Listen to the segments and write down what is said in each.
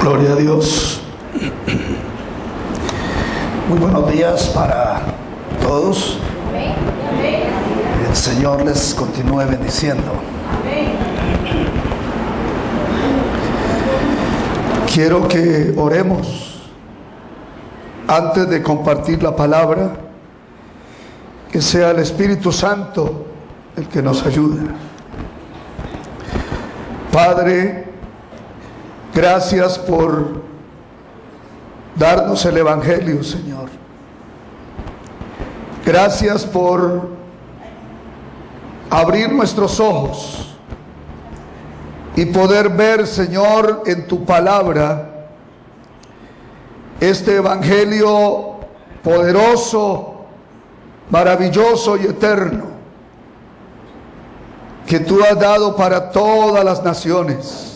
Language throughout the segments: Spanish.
Gloria a Dios. Muy buenos días para todos. El Señor les continúe bendiciendo. Quiero que oremos antes de compartir la palabra, que sea el Espíritu Santo el que nos ayude. Padre, gracias por darnos el Evangelio, Señor. Gracias por abrir nuestros ojos y poder ver, Señor, en tu palabra este Evangelio poderoso, maravilloso y eterno que tú has dado para todas las naciones.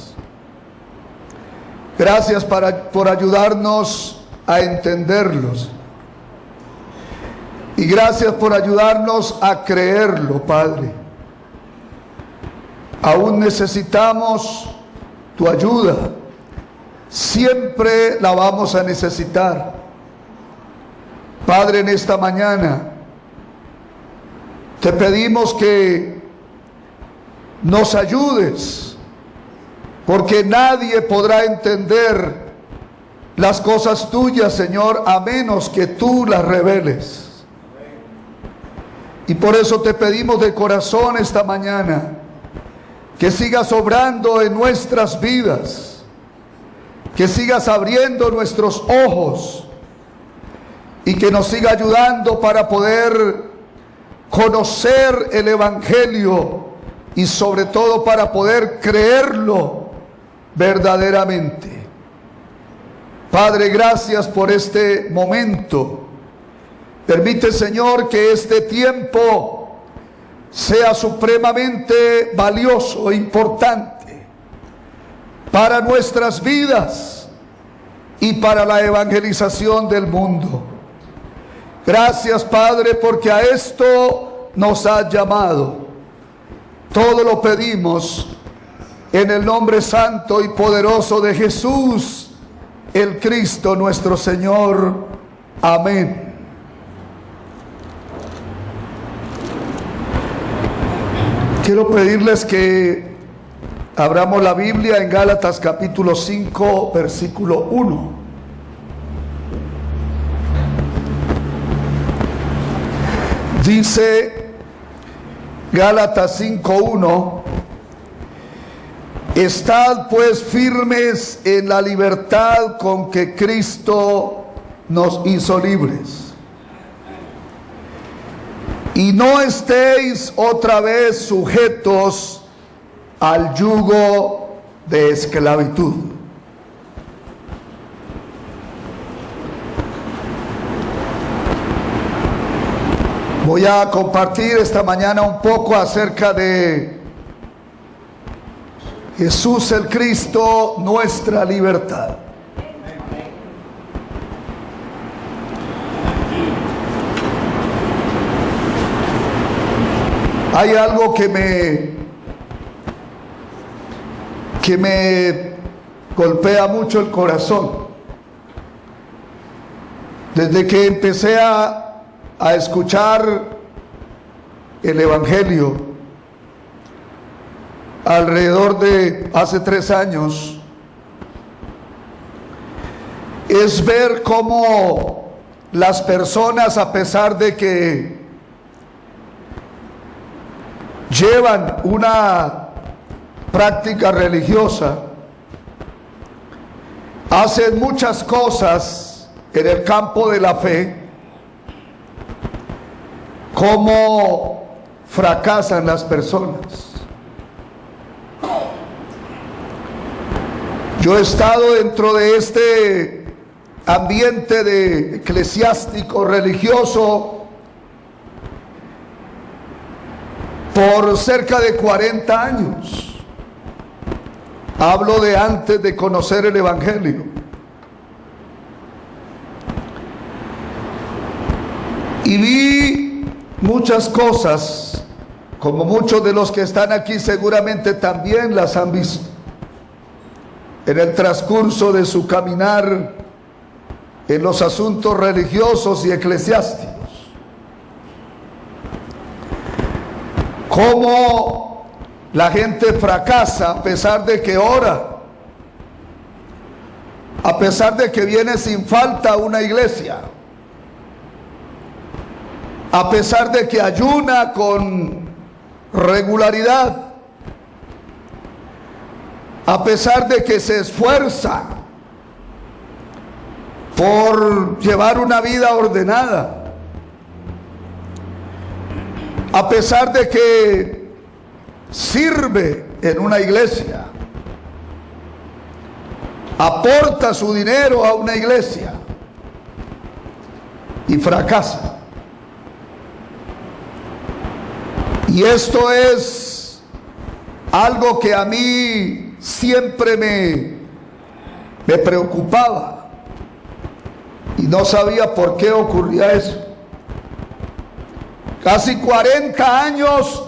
Gracias por ayudarnos a entenderlos. Y gracias por ayudarnos a creerlo, Padre. Aún necesitamos tu ayuda. Siempre la vamos a necesitar. Padre, en esta mañana te pedimos que nos ayudes, porque nadie podrá entender las cosas tuyas, Señor, a menos que tú las reveles. Y por eso te pedimos de corazón esta mañana que sigas obrando en nuestras vidas, que sigas abriendo nuestros ojos y que nos siga ayudando para poder conocer el Evangelio y sobre todo para poder creerlo verdaderamente. Padre, gracias por este momento. Permite, Señor, que este tiempo sea supremamente valioso e importante para nuestras vidas y para la evangelización del mundo. Gracias, Padre, porque a esto nos has llamado. Todo lo pedimos en el nombre santo y poderoso de Jesús, el Cristo nuestro Señor. Amén. Quiero pedirles que abramos la Biblia en Gálatas capítulo 5, versículo 1. Dice Gálatas 5:1: estad pues firmes en la libertad con que Cristo nos hizo libres, y no estéis otra vez sujetos al yugo de esclavitud. Voy a compartir esta mañana un poco acerca de Jesús el Cristo, nuestra libertad. Hay algo que me golpea mucho el corazón. Desde que empecé a escuchar el Evangelio, alrededor de hace 3 años, es ver cómo las personas, a pesar de que llevan una práctica religiosa, hacen muchas cosas en el campo de la fe, cómo fracasan las personas. Yo he estado dentro de este ambiente de eclesiástico religioso por cerca de 40 años. Hablo de antes de conocer el Evangelio. Y vi muchas cosas, como muchos de los que están aquí seguramente también las han visto. en el transcurso de su caminar en los asuntos religiosos y eclesiásticos. Cómo la gente fracasa a pesar de que ora, a pesar de que viene sin falta a una iglesia, a pesar de que ayuna con regularidad, a pesar de que se esfuerza por llevar una vida ordenada, a pesar de que sirve en una iglesia, aporta su dinero a una iglesia y fracasa. Y esto es algo que a mí siempre me preocupaba y no sabía por qué ocurría eso. Casi 40 años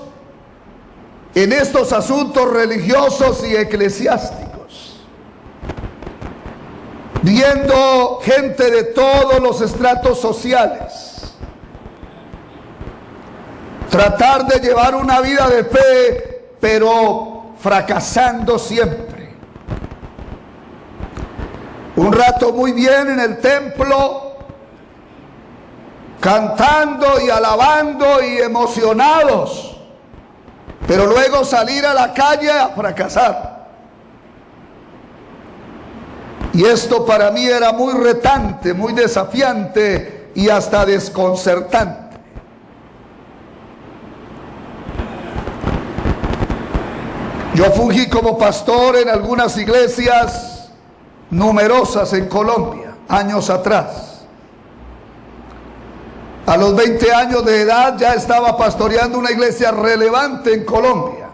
en estos asuntos religiosos y eclesiásticos, viendo gente de todos los estratos sociales tratar de llevar una vida de fe, pero fracasando siempre. Un rato muy bien en el templo, cantando y alabando y emocionados, pero luego salir a la calle a fracasar. Y esto para mí era muy retante, muy desafiante y hasta desconcertante. Yo fungí como pastor en algunas iglesias numerosas en Colombia, años atrás. A los 20 años de edad ya estaba pastoreando una iglesia relevante en Colombia.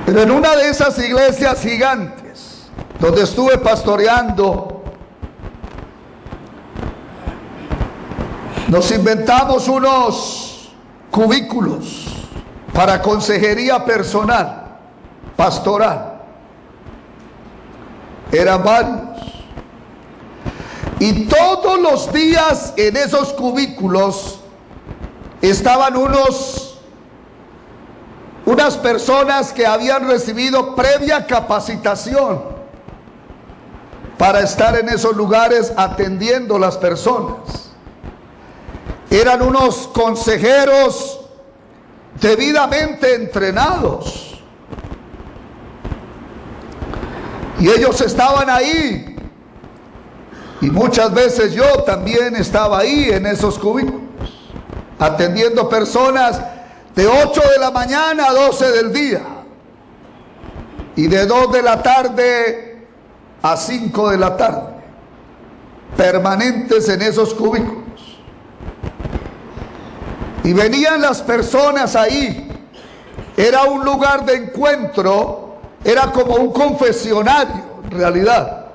Pero en una de esas iglesias gigantes, donde estuve pastoreando, nos inventamos unos cubículos para consejería personal, pastoral. Eran varios. Y todos los días en esos cubículos estaban unas personas que habían recibido previa capacitación para estar en esos lugares atendiendo a las personas. Eran unos consejeros debidamente entrenados. Y ellos estaban ahí. Y muchas veces yo también estaba ahí en esos cubículos, atendiendo personas de 8 de la mañana a 12 del día. Y de 2 de la tarde a 5 de la tarde. Permanentes en esos cubículos. Y venían las personas ahí. Era un lugar de encuentro, era como un confesionario en realidad,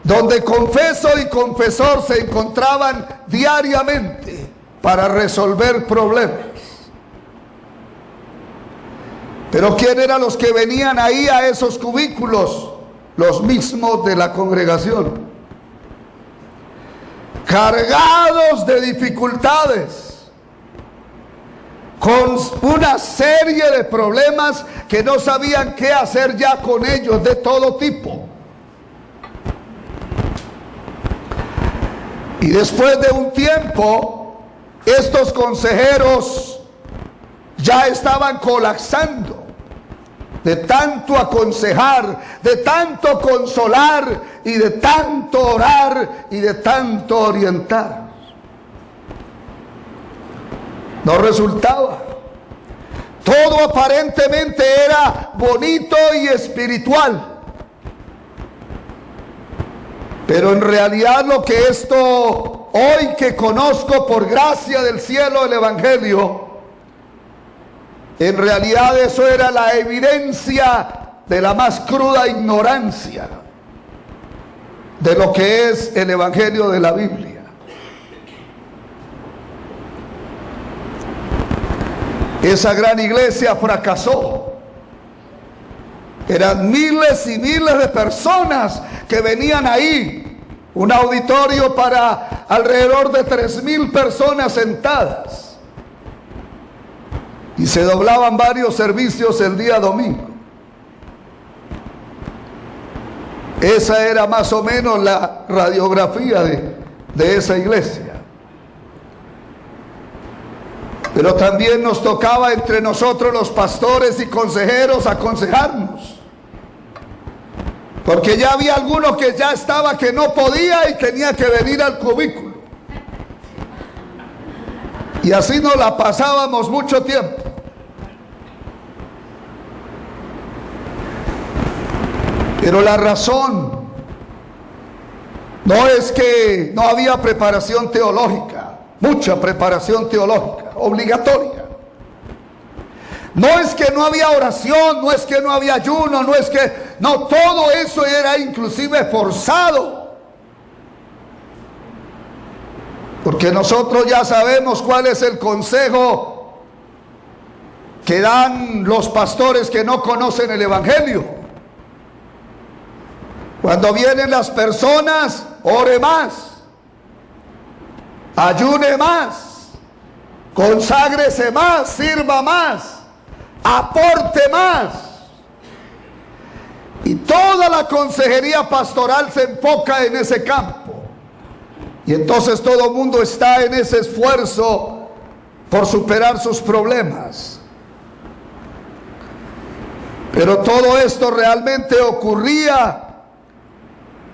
donde confeso y confesor se encontraban diariamente para resolver problemas. Pero ¿quién eran los que venían ahí a esos cubículos? Los mismos de la congregación, cargados de dificultades, con una serie de problemas que no sabían qué hacer ya con ellos, de todo tipo. Y después de un tiempo, estos consejeros ya estaban colapsando de tanto aconsejar, de tanto consolar y de tanto orar y de tanto orientar. No resultaba. Todo aparentemente era bonito y espiritual. Pero en realidad lo que esto hoy que conozco por gracia del cielo el Evangelio, en realidad eso era la evidencia de la más cruda ignorancia de lo que es el Evangelio de la Biblia. Esa gran iglesia fracasó Eran miles y miles de personas que venían ahí. Un auditorio para alrededor de 3,000 personas sentadas. Y se doblaban varios servicios el día domingo. Esa era más o menos la radiografía de esa iglesia. Pero también nos tocaba entre nosotros los pastores y consejeros aconsejarnos. Porque ya había alguno que ya estaba que no podía y tenía que venir al cubículo. Y así nos la pasábamos mucho tiempo. Pero la razón no es que no había preparación teológica, mucha preparación teológica, obligatoria. No es que no había oración, no es que no había ayuno, no, todo eso era inclusive forzado. Porque nosotros ya sabemos cuál es el consejo que dan los pastores que no conocen el evangelio. Cuando vienen las personas, ore más, ayune más, conságrese más, sirva más, aporte más. Y toda la consejería pastoral se enfoca en ese campo. Y entonces todo el mundo está en ese esfuerzo por superar sus problemas. Pero todo esto realmente ocurría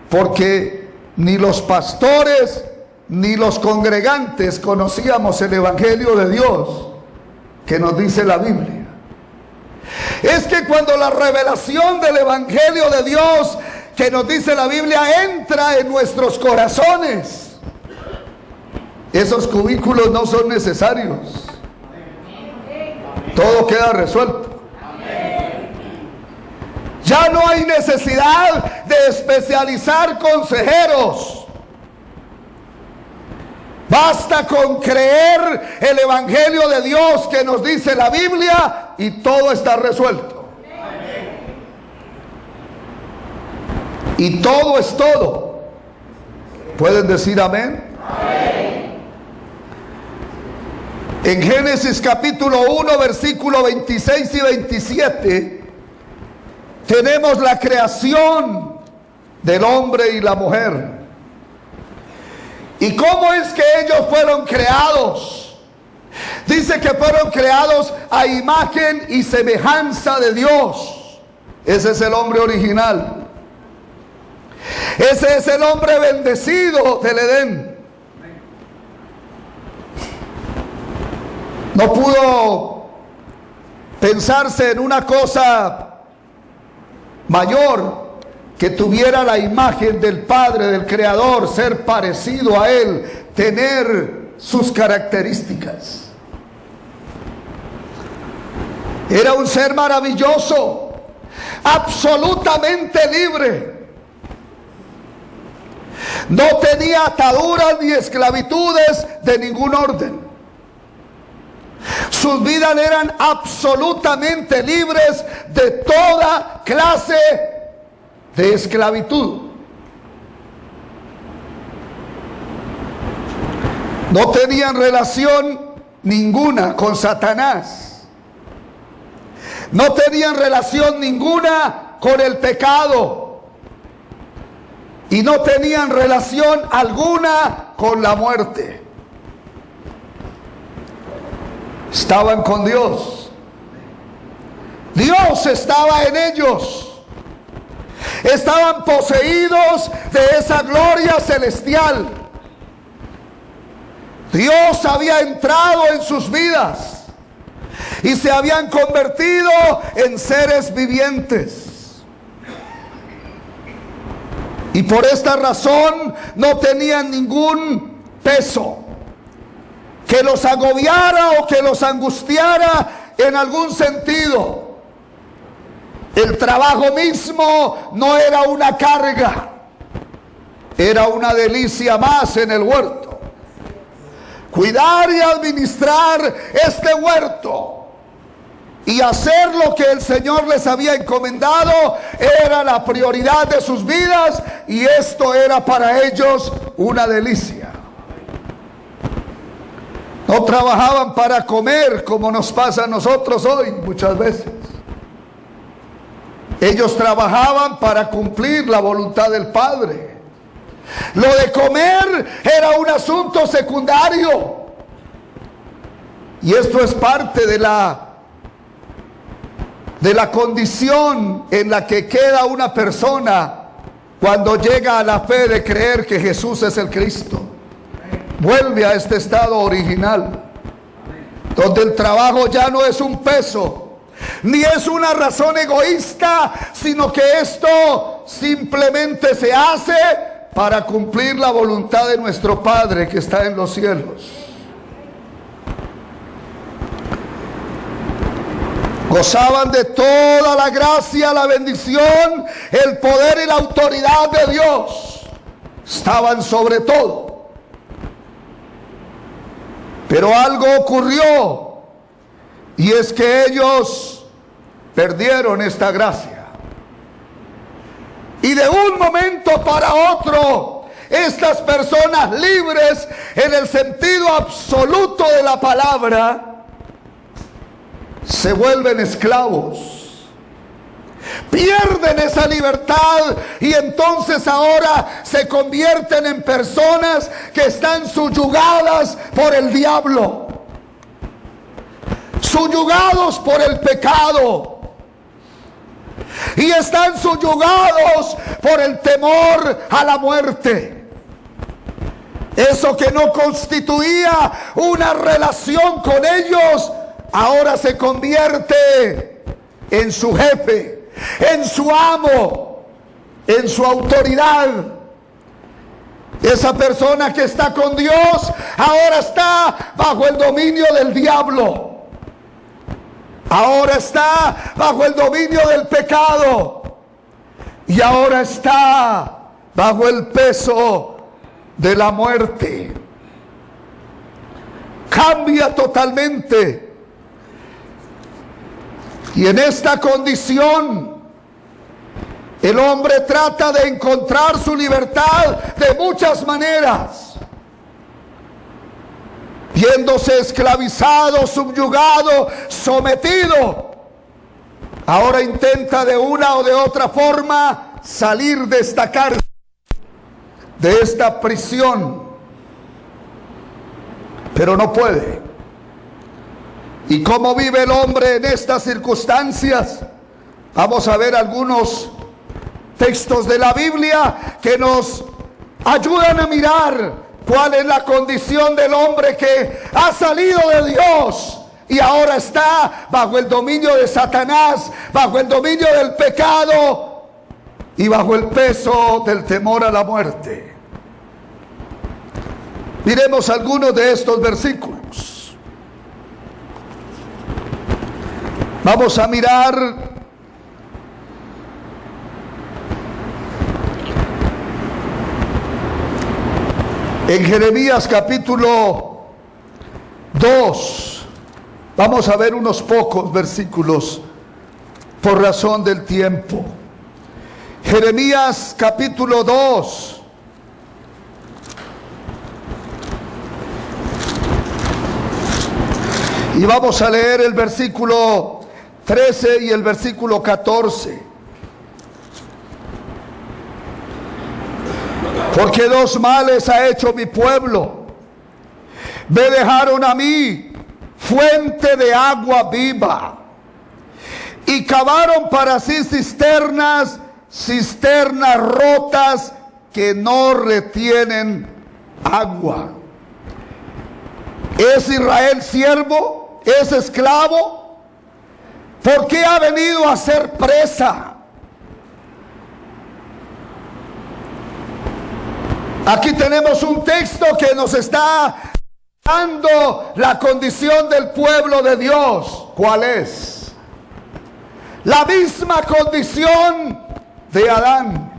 porque ni los pastores ni los congregantes conocíamos el evangelio de Dios que nos dice la Biblia. Es que cuando la revelación del evangelio de Dios que nos dice la Biblia entra en nuestros corazones, esos cubículos no son necesarios. Todo queda resuelto. Ya no hay necesidad de especializar consejeros. Basta con creer el evangelio de Dios que nos dice la Biblia y todo está resuelto. Y todo es todo. ¿Pueden decir amén? En Génesis capítulo 1, versículo 26 y 27, tenemos la creación del hombre y la mujer. ¿Y cómo es que ellos fueron creados? Dice que fueron creados a imagen y semejanza de Dios. Ese es el hombre original. Ese es el hombre bendecido del Edén. No pudo pensarse en una cosa mayor que tuviera la imagen del Padre, del Creador, ser parecido a Él, tener sus características. Era un ser maravilloso, absolutamente libre. No tenía ataduras ni esclavitudes de ningún orden. Sus vidas eran absolutamente libres de toda clase de esclavitud. No tenían relación ninguna con Satanás. No tenían relación ninguna con el pecado. Y no tenían relación alguna con la muerte. Estaban con Dios. Dios estaba en ellos. Estaban poseídos de esa gloria celestial. Dios había entrado en sus vidas y se habían convertido en seres vivientes. Y por esta razón no tenían ningún peso que los agobiara o que los angustiara en algún sentido. El trabajo mismo no era una carga, era una delicia más en el huerto. Cuidar y administrar este huerto y hacer lo que el Señor les había encomendado era la prioridad de sus vidas, y esto era para ellos una delicia. No trabajaban para comer como nos pasa a nosotros hoy muchas veces. Ellos trabajaban para cumplir la voluntad del Padre. Lo de comer era un asunto secundario. Y esto es parte de la condición en la que queda una persona cuando llega a la fe de creer que Jesús es el Cristo. Vuelve a este estado original, donde el trabajo ya no es un peso, ni es una razón egoísta, sino que esto simplemente se hace para cumplir la voluntad de nuestro Padre que está en los cielos. Gozaban de toda la gracia, la bendición, el poder y la autoridad de Dios. Estaban sobre todo. Pero algo ocurrió, y es que ellos perdieron esta gracia. Y de un momento para otro, estas personas libres en el sentido absoluto de la palabra, se vuelven esclavos. Pierden esa libertad y entonces ahora se convierten en personas que están subyugadas por el diablo, subyugados por el pecado, y están subyugados por el temor a la muerte. Eso que no constituía una relación con ellos, ahora se convierte en su jefe, en su amo, en su autoridad. Esa persona que está con Dios ahora está bajo el dominio del diablo. Ahora está bajo el dominio del pecado. Y ahora está bajo el peso de la muerte. Cambia totalmente. Y en esta condición, el hombre trata de encontrar su libertad de muchas maneras. Viéndose esclavizado, subyugado, sometido, ahora intenta de una o de otra forma salir de esta cárcel, de esta prisión, pero no puede. ¿Y cómo vive el hombre en estas circunstancias? Vamos a ver algunos textos de la Biblia que nos ayudan a mirar cuál es la condición del hombre que ha salido de Dios y ahora está bajo el dominio de Satanás, bajo el dominio del pecado y bajo el peso del temor a la muerte. Miremos algunos de estos versículos. Vamos a mirar en Jeremías capítulo 2. Vamos a ver unos pocos versículos por razón del tiempo. Jeremías capítulo 2. Y vamos a leer el versículo 13 y el versículo 14. Porque dos males ha hecho mi pueblo. Me dejaron a mí fuente de agua viva, y cavaron para sí cisternas rotas que no retienen agua. ¿Es Israel siervo? ¿Es esclavo? ¿Por qué ha venido a ser presa? Aquí tenemos un texto que nos está dando la condición del pueblo de Dios. ¿Cuál es? La misma condición de Adán,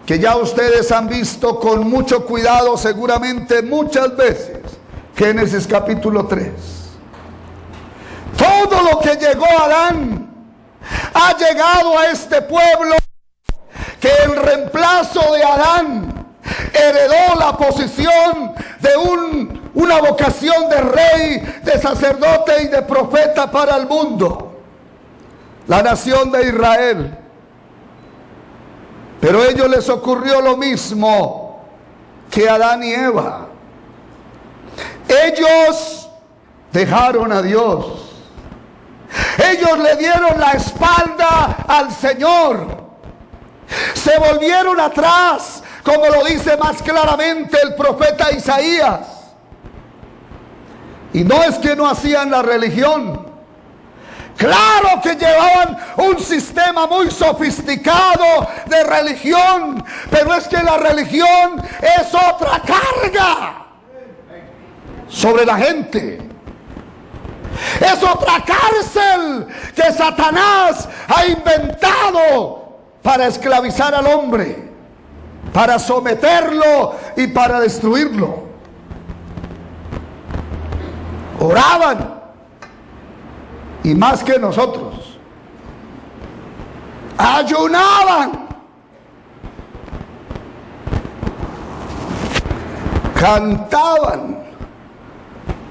que ya ustedes han visto con mucho cuidado seguramente muchas veces. Génesis capítulo 3. Todo lo que llegó a Adán ha llegado a este pueblo, que en reemplazo de Adán heredó la posición de una vocación de rey, de sacerdote y de profeta para el mundo, la nación de Israel. Pero a ellos les ocurrió lo mismo que a Adán y Eva. Ellos dejaron a Dios. Ellos le dieron la espalda al Señor. Se volvieron atrás, como lo dice más claramente el profeta Isaías. Y no es que no hacían la religión. Claro que llevaban un sistema muy sofisticado de religión, pero es que la religión es otra carga sobre la gente. Es otra cárcel que Satanás ha inventado para esclavizar al hombre, para someterlo y para destruirlo. Oraban, y más que nosotros. Ayunaban, cantaban,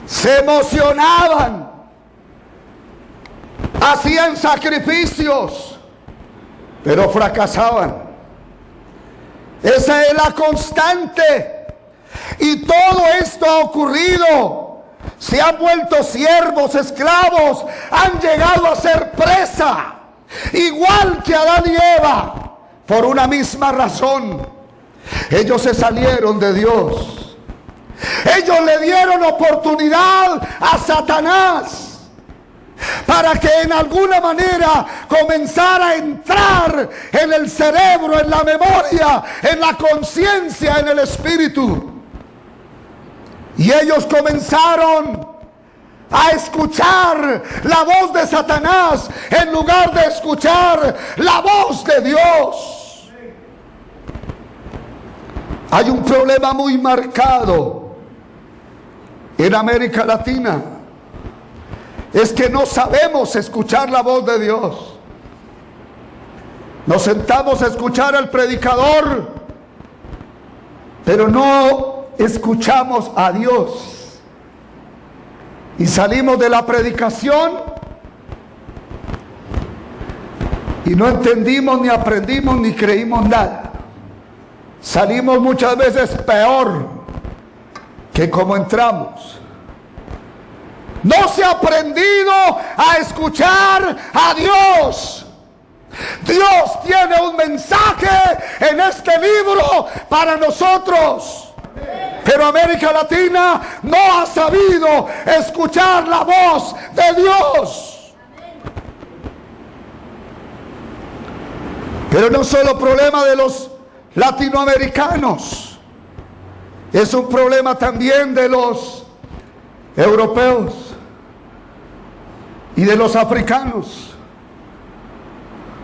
se emocionaban, hacían sacrificios, pero fracasaban. Esa es la constante. Y todo esto ha ocurrido. Se han vuelto siervos, esclavos, han llegado a ser presa, igual que Adán y Eva, por una misma razón. Ellos se salieron de Dios. Ellos le dieron oportunidad a Satanás para que en alguna manera comenzara a entrar en el cerebro, en la memoria, en la conciencia, en el espíritu. Y ellos comenzaron a escuchar la voz de Satanás en lugar de escuchar la voz de Dios. Hay un problema muy marcado en América Latina. Es que no sabemos escuchar la voz de Dios. Nos sentamos a escuchar al predicador, pero no escuchamos a Dios. Y salimos de la predicación y no entendimos, ni aprendimos, ni creímos nada. Salimos muchas veces peor que como entramos. No se ha aprendido a escuchar a Dios. Dios tiene un mensaje en este libro para nosotros. Pero América Latina no ha sabido escuchar la voz de Dios. Pero no solo problema de los latinoamericanos, es un problema también de los europeos y de los africanos.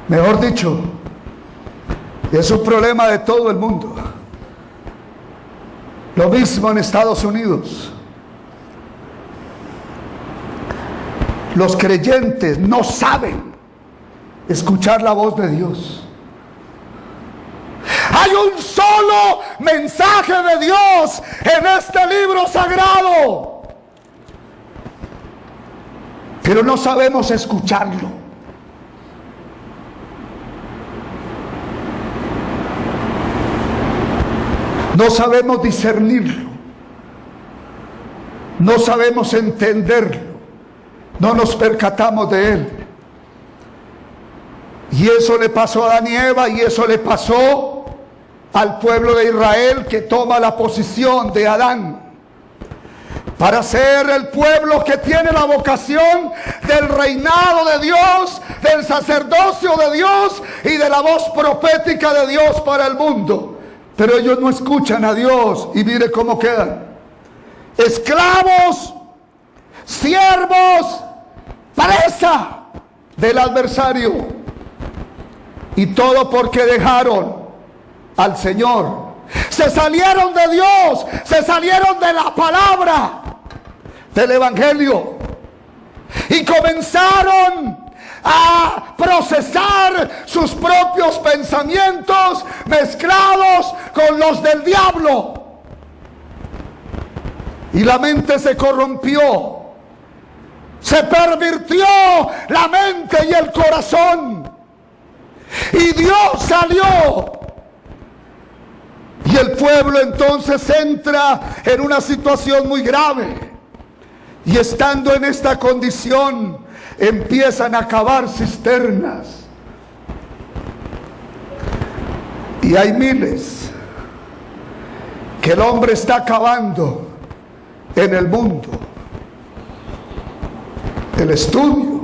Mejor dicho, es un problema de todo el mundo. Lo mismo en Estados Unidos. Los creyentes no saben escuchar la voz de Dios. Hay un solo mensaje de Dios en este libro sagrado, pero no sabemos escucharlo. No sabemos discernirlo. No sabemos entenderlo. No nos percatamos de él. Y eso le pasó a Adán y Eva, y eso le pasó al pueblo de Israel, que toma la posición de Adán para ser el pueblo que tiene la vocación del reinado de Dios, del sacerdocio de Dios y de la voz profética de Dios para el mundo. Pero ellos no escuchan a Dios, y mire cómo quedan: esclavos, siervos, presa del adversario. Y todo porque dejaron al Señor. Se salieron de Dios, se salieron de la palabra, del Evangelio. y comenzaron a procesar sus propios pensamientos mezclados con los del diablo. Y la mente se corrompió, se pervirtió la mente y el corazón, y Dios salió. Y el pueblo entonces entra en una situación muy grave. Y estando en esta condición, empiezan a cavar cisternas. Y hay miles que el hombre está cavando en el mundo. El estudio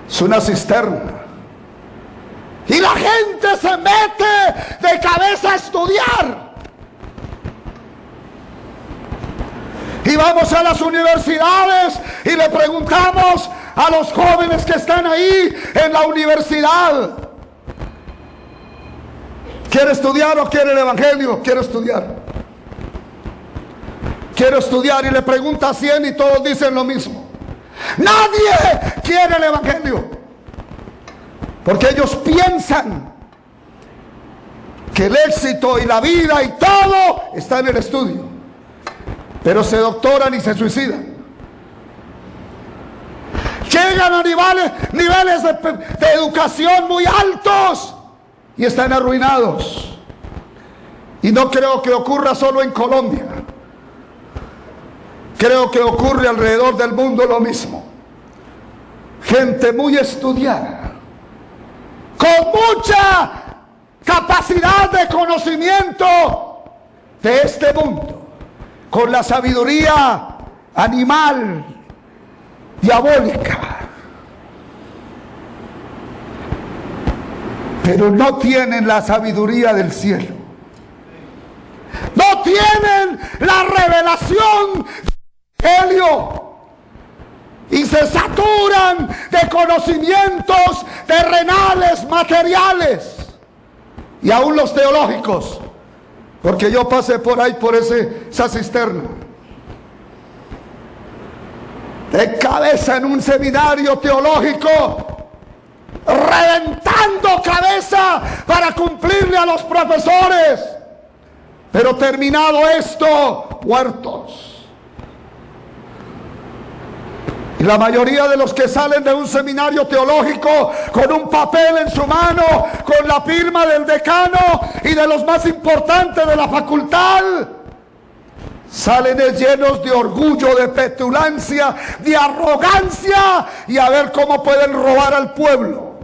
es una cisterna. Y la gente se mete de cabeza a estudiar. Y vamos a las universidades y le preguntamos a los jóvenes que están ahí en la universidad: ¿quiere estudiar o quiere el evangelio? Quiero estudiar. Quiero estudiar. Y le pregunta a 100 y todos dicen lo mismo. Nadie quiere el evangelio. Porque ellos piensan que el éxito y la vida y todo está en el estudio. Pero se doctoran y se suicidan. Llegan a niveles de educación muy altos y están arruinados. Y no creo que ocurra solo en Colombia. Creo que ocurre alrededor del mundo lo mismo. Gente muy estudiada, con mucha capacidad de conocimiento de este mundo, con la sabiduría animal, diabólica, pero no tienen la sabiduría del cielo, no tienen la revelación del Evangelio, y se saturan de conocimientos terrenales, materiales, y aún los teológicos, porque yo pasé por ahí, por esa cisterna, de cabeza en un seminario teológico, reventando cabeza para cumplirle a los profesores, pero terminado esto, muertos. Y la mayoría de los que salen de un seminario teológico con un papel en su mano, con la firma del decano y de los más importantes de la facultad, salen llenos de orgullo, de petulancia, de arrogancia, y a ver cómo pueden robar al pueblo.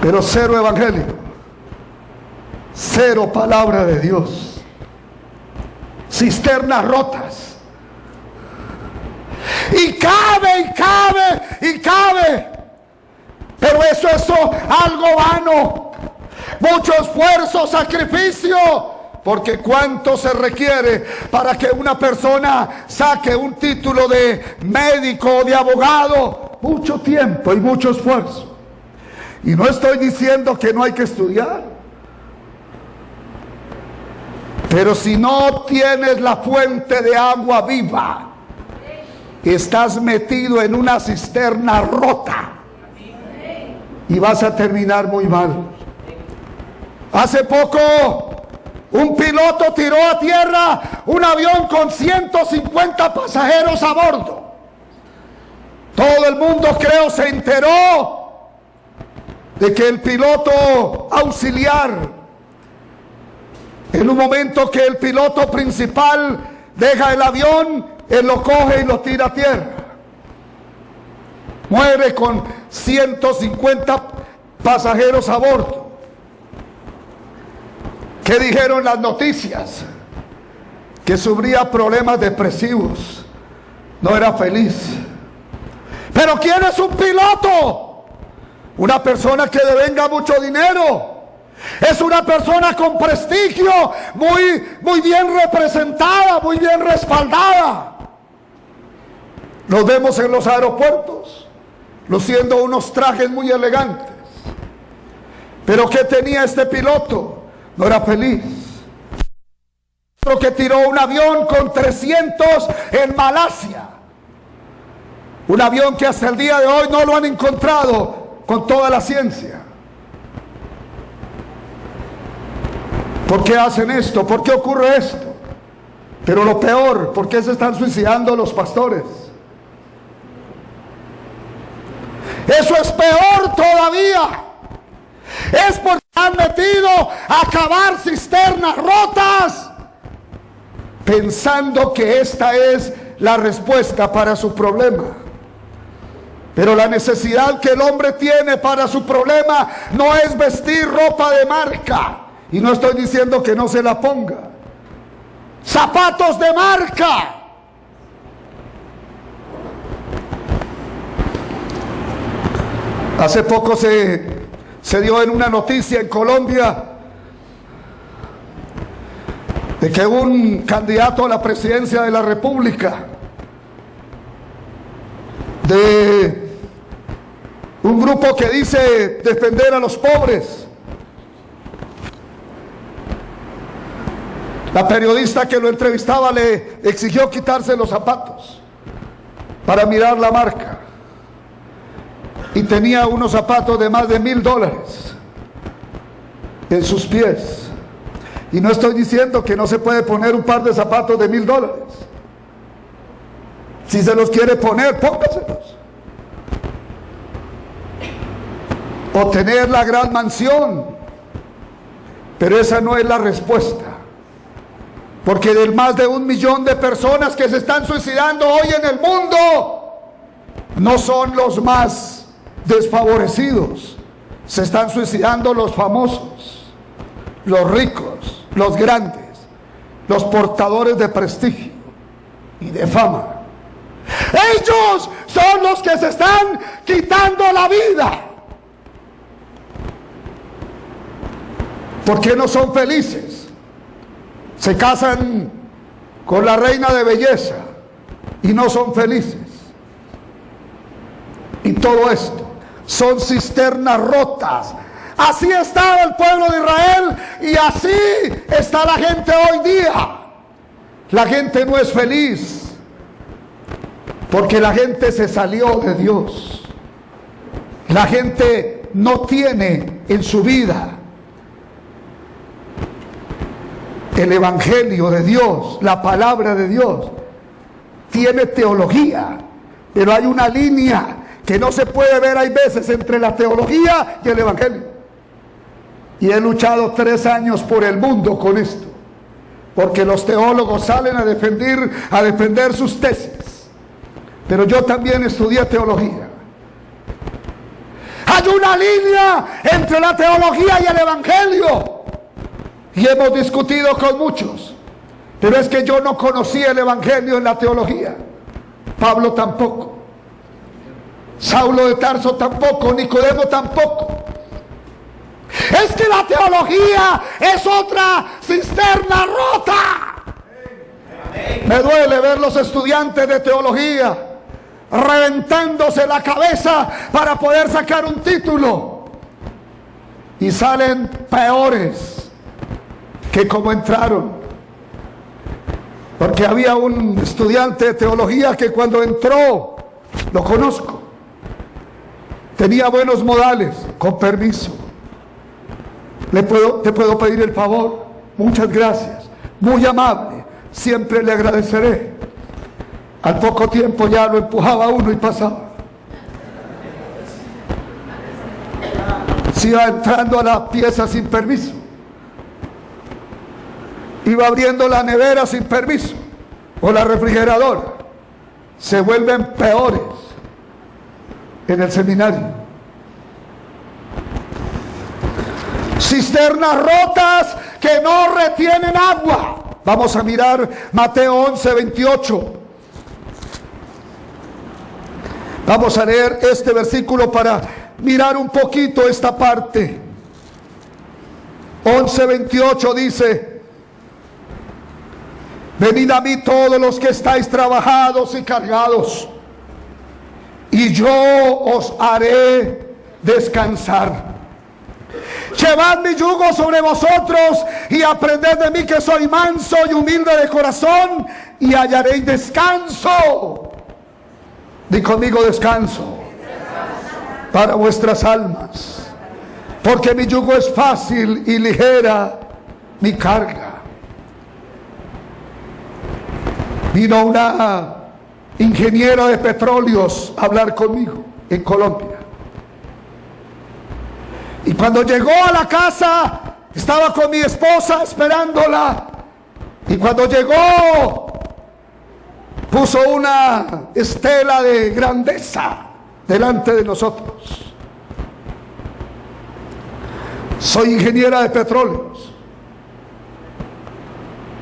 Pero cero evangelio, cero palabra de Dios. Cisternas rotas. Y cabe, y cabe, y cabe. Pero eso es algo vano. Mucho esfuerzo, sacrificio. Porque cuánto se requiere para que una persona saque un título de médico o de abogado. Mucho tiempo y mucho esfuerzo. Y no estoy diciendo que no hay que estudiar. Pero si no tienes la fuente de agua viva, estás metido en una cisterna rota y vas a terminar muy mal. Hace poco un piloto tiró a tierra un avión con 150 pasajeros a bordo. Todo el mundo, creo, se enteró de que el piloto auxiliar, en un momento que el piloto principal deja el avión, él lo coge y lo tira a tierra. Muere con 150 pasajeros a bordo. ¿Qué dijeron las noticias? Que sufría problemas depresivos, no era feliz. ¿Pero quién es un piloto? Una persona que devenga mucho dinero. Es una persona con prestigio, muy bien representada, muy bien respaldada. Los vemos en los aeropuertos, luciendo unos trajes muy elegantes. Pero ¿qué tenía este piloto? No era feliz. otro que tiró un avión con 300 en Malasia. Un avión que hasta el día de hoy no lo han encontrado con toda la ciencia. ¿Por qué hacen esto? ¿Por qué ocurre esto? Pero lo peor, ¿por qué se están suicidando los pastores? Eso es peor todavía. Es porque han metido a cavar cisternas rotas, pensando que esta es la respuesta para su problema. Pero la necesidad que el hombre tiene para su problema no es vestir ropa de marca. Y no estoy diciendo que no se la ponga. Zapatos de marca. Hace poco se dio en una noticia en Colombia de que un candidato a la presidencia de la República de un grupo que dice defender a los pobres, la periodista que lo entrevistaba le exigió quitarse los zapatos para mirar la marca. Y tenía unos zapatos de más de $1,000 en sus pies. Y no estoy diciendo que no se puede poner un par de zapatos de $1,000. Si se los quiere poner, póngaselos. O tener la gran mansión. Pero esa no es la respuesta. Porque del más de 1 millón de personas que se están suicidando hoy en el mundo, no son los más desfavorecidos. Se están suicidando los famosos, los ricos, los grandes, los portadores de prestigio y de fama. Ellos son los que se están quitando la vida. ¿Por qué no son felices? Se casan con la reina de belleza y no son felices. Y todo esto son cisternas rotas. Así estaba el pueblo de Israel y así está la gente hoy día. La gente no es feliz porque la gente se salió de Dios. La gente no tiene en su vida el evangelio de Dios, la palabra de Dios. Tiene teología, pero hay una línea que no se puede ver, hay veces, entre la teología y el evangelio. Y he luchado 3 años por el mundo con esto, porque los teólogos salen a defender sus tesis, pero yo también estudié teología. Hay una línea entre la teología y el evangelio, y hemos discutido con muchos, pero es que yo no conocía el evangelio en la teología. Pablo tampoco, Saulo de Tarso tampoco, Nicodemo tampoco. Es que la teología es otra cisterna rota. Me duele ver los estudiantes de teología reventándose la cabeza para poder sacar un título y salen peores que como entraron. Porque había un estudiante de teología que cuando entró, lo conozco, tenía buenos modales. Con permiso, ¿te puedo pedir el favor? Muchas gracias, muy amable, siempre le agradeceré. Al poco tiempo ya lo empujaba uno y pasaba. Se iba entrando a la pieza sin permiso, iba abriendo la nevera sin permiso o la refrigeradora. Se vuelven peores en el seminario. Cisternas rotas que no retienen agua. Vamos a mirar Mateo 11:28. Vamos a leer este versículo para mirar un poquito esta parte. 11:28 dice: venid a mí todos los que estáis trabajados y cargados, y yo os haré descansar. Llevad mi yugo sobre vosotros y aprended de mí, que soy manso y humilde de corazón, y hallaréis descanso. Di conmigo: descanso para vuestras almas, porque mi yugo es fácil y ligera mi carga. Vino una ingeniera de petróleos a hablar conmigo en Colombia. Y cuando llegó a la casa, estaba con mi esposa esperándola. Y cuando llegó, puso una estela de grandeza delante de nosotros. Soy ingeniera de petróleos.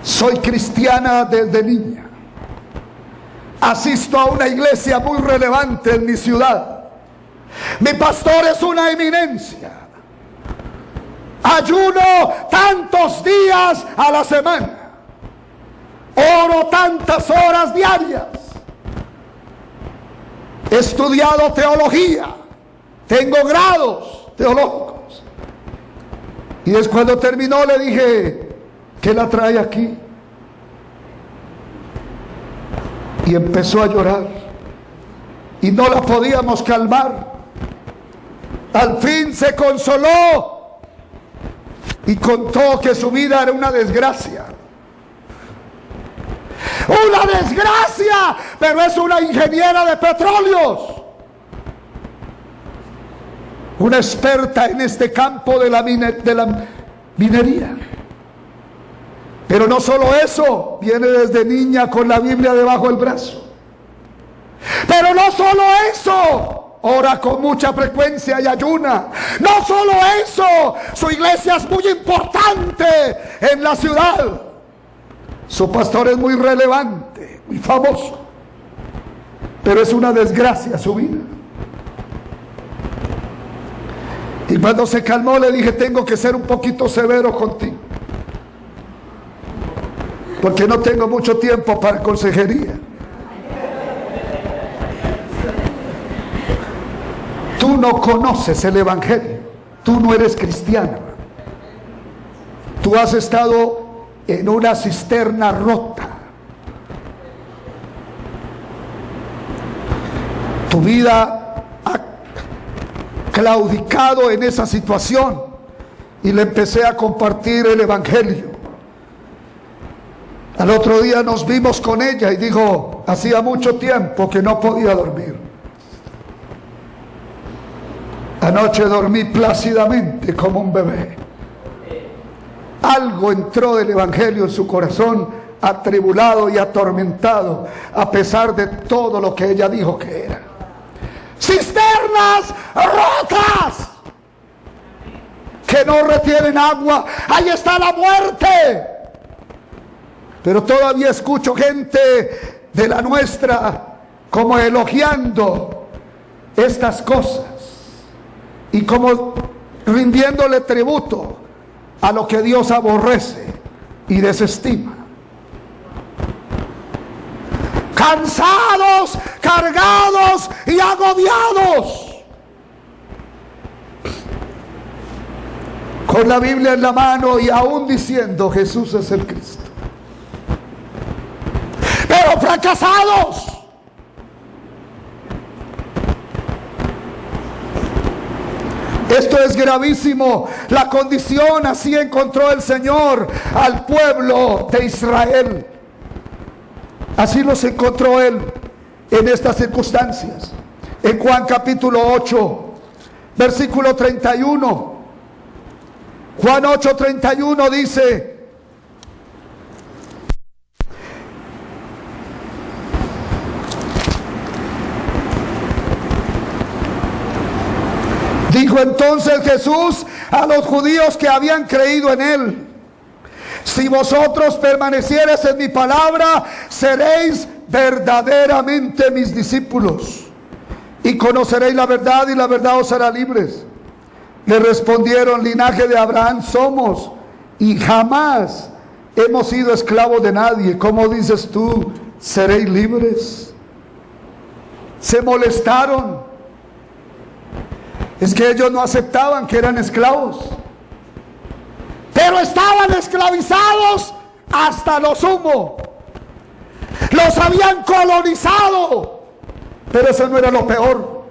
Soy cristiana desde niña. Asisto a una iglesia muy relevante en mi ciudad. Mi pastor es una eminencia. Ayuno tantos días a la semana. Oro tantas horas diarias. He estudiado teología. Tengo grados teológicos. Y después, cuando terminó, le dije: ¿qué la trae aquí? Y empezó a llorar. Y no la podíamos calmar. Al fin se consoló y contó que su vida era una desgracia. ¡Una desgracia! Pero es una ingeniera de petróleos, una experta en este campo de la minería. Pero no solo eso, viene desde niña con la Biblia debajo del brazo. Pero no solo eso, ora con mucha frecuencia y ayuna. No solo eso, su iglesia es muy importante en la ciudad. Su pastor es muy relevante, muy famoso. Pero es una desgracia su vida. Y cuando se calmó, le dije: tengo que ser un poquito severo contigo, porque no tengo mucho tiempo para consejería. Tú no conoces el evangelio. Tú no eres cristiana. Tú has estado en una cisterna rota. Tu vida ha claudicado en esa situación. Y le empecé a compartir el evangelio. Al otro día nos vimos con ella y dijo: hacía mucho tiempo que no podía dormir. Anoche dormí plácidamente como un bebé. Algo entró del evangelio en su corazón, atribulado y atormentado, a pesar de todo lo que ella dijo que era. Cisternas rotas que no retienen agua. Ahí está la muerte. Pero todavía escucho gente de la nuestra como elogiando estas cosas y como rindiéndole tributo a lo que Dios aborrece y desestima. Cansados, cargados y agobiados, con la Biblia en la mano y aún diciendo: Jesús es el Cristo. Pero fracasados. Esto es gravísimo. La condición, así encontró el Señor al pueblo de Israel. Así los encontró Él en estas circunstancias. En Juan capítulo 8, versículo 31. Juan 8, 31 dice: dijo entonces Jesús a los judíos que habían creído en Él: si vosotros permaneciereis en mi palabra, seréis verdaderamente mis discípulos, y conoceréis la verdad, y la verdad os hará libres. Le respondieron: linaje de Abraham somos, y jamás hemos sido esclavos de nadie. ¿Cómo dices tú, seréis libres? Se molestaron. Es que ellos no aceptaban que eran esclavos. pero estaban esclavizados hasta lo sumo. Los habían colonizado, pero eso no era lo peor.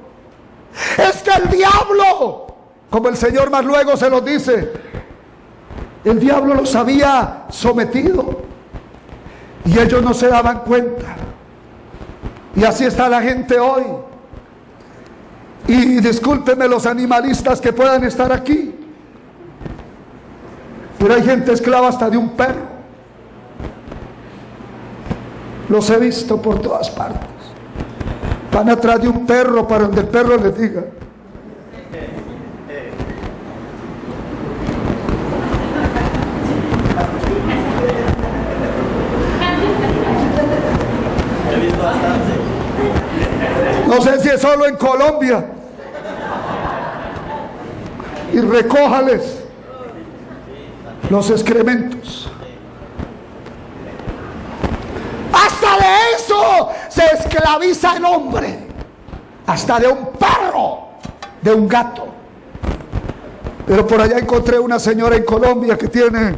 Es que el diablo, como el Señor más luego se los dice, el diablo los había sometido y ellos no se daban cuenta. Y así está la gente hoy. Y discúlpenme los animalistas que puedan estar aquí, pero hay gente esclava hasta de un perro. Los he visto por todas partes. Van atrás de un perro para donde el perro les diga. No sé si es solo en Colombia. Y recójales los excrementos. Hasta de eso se esclaviza el hombre. Hasta de un perro, de un gato. Pero por allá encontré una señora en Colombia que tiene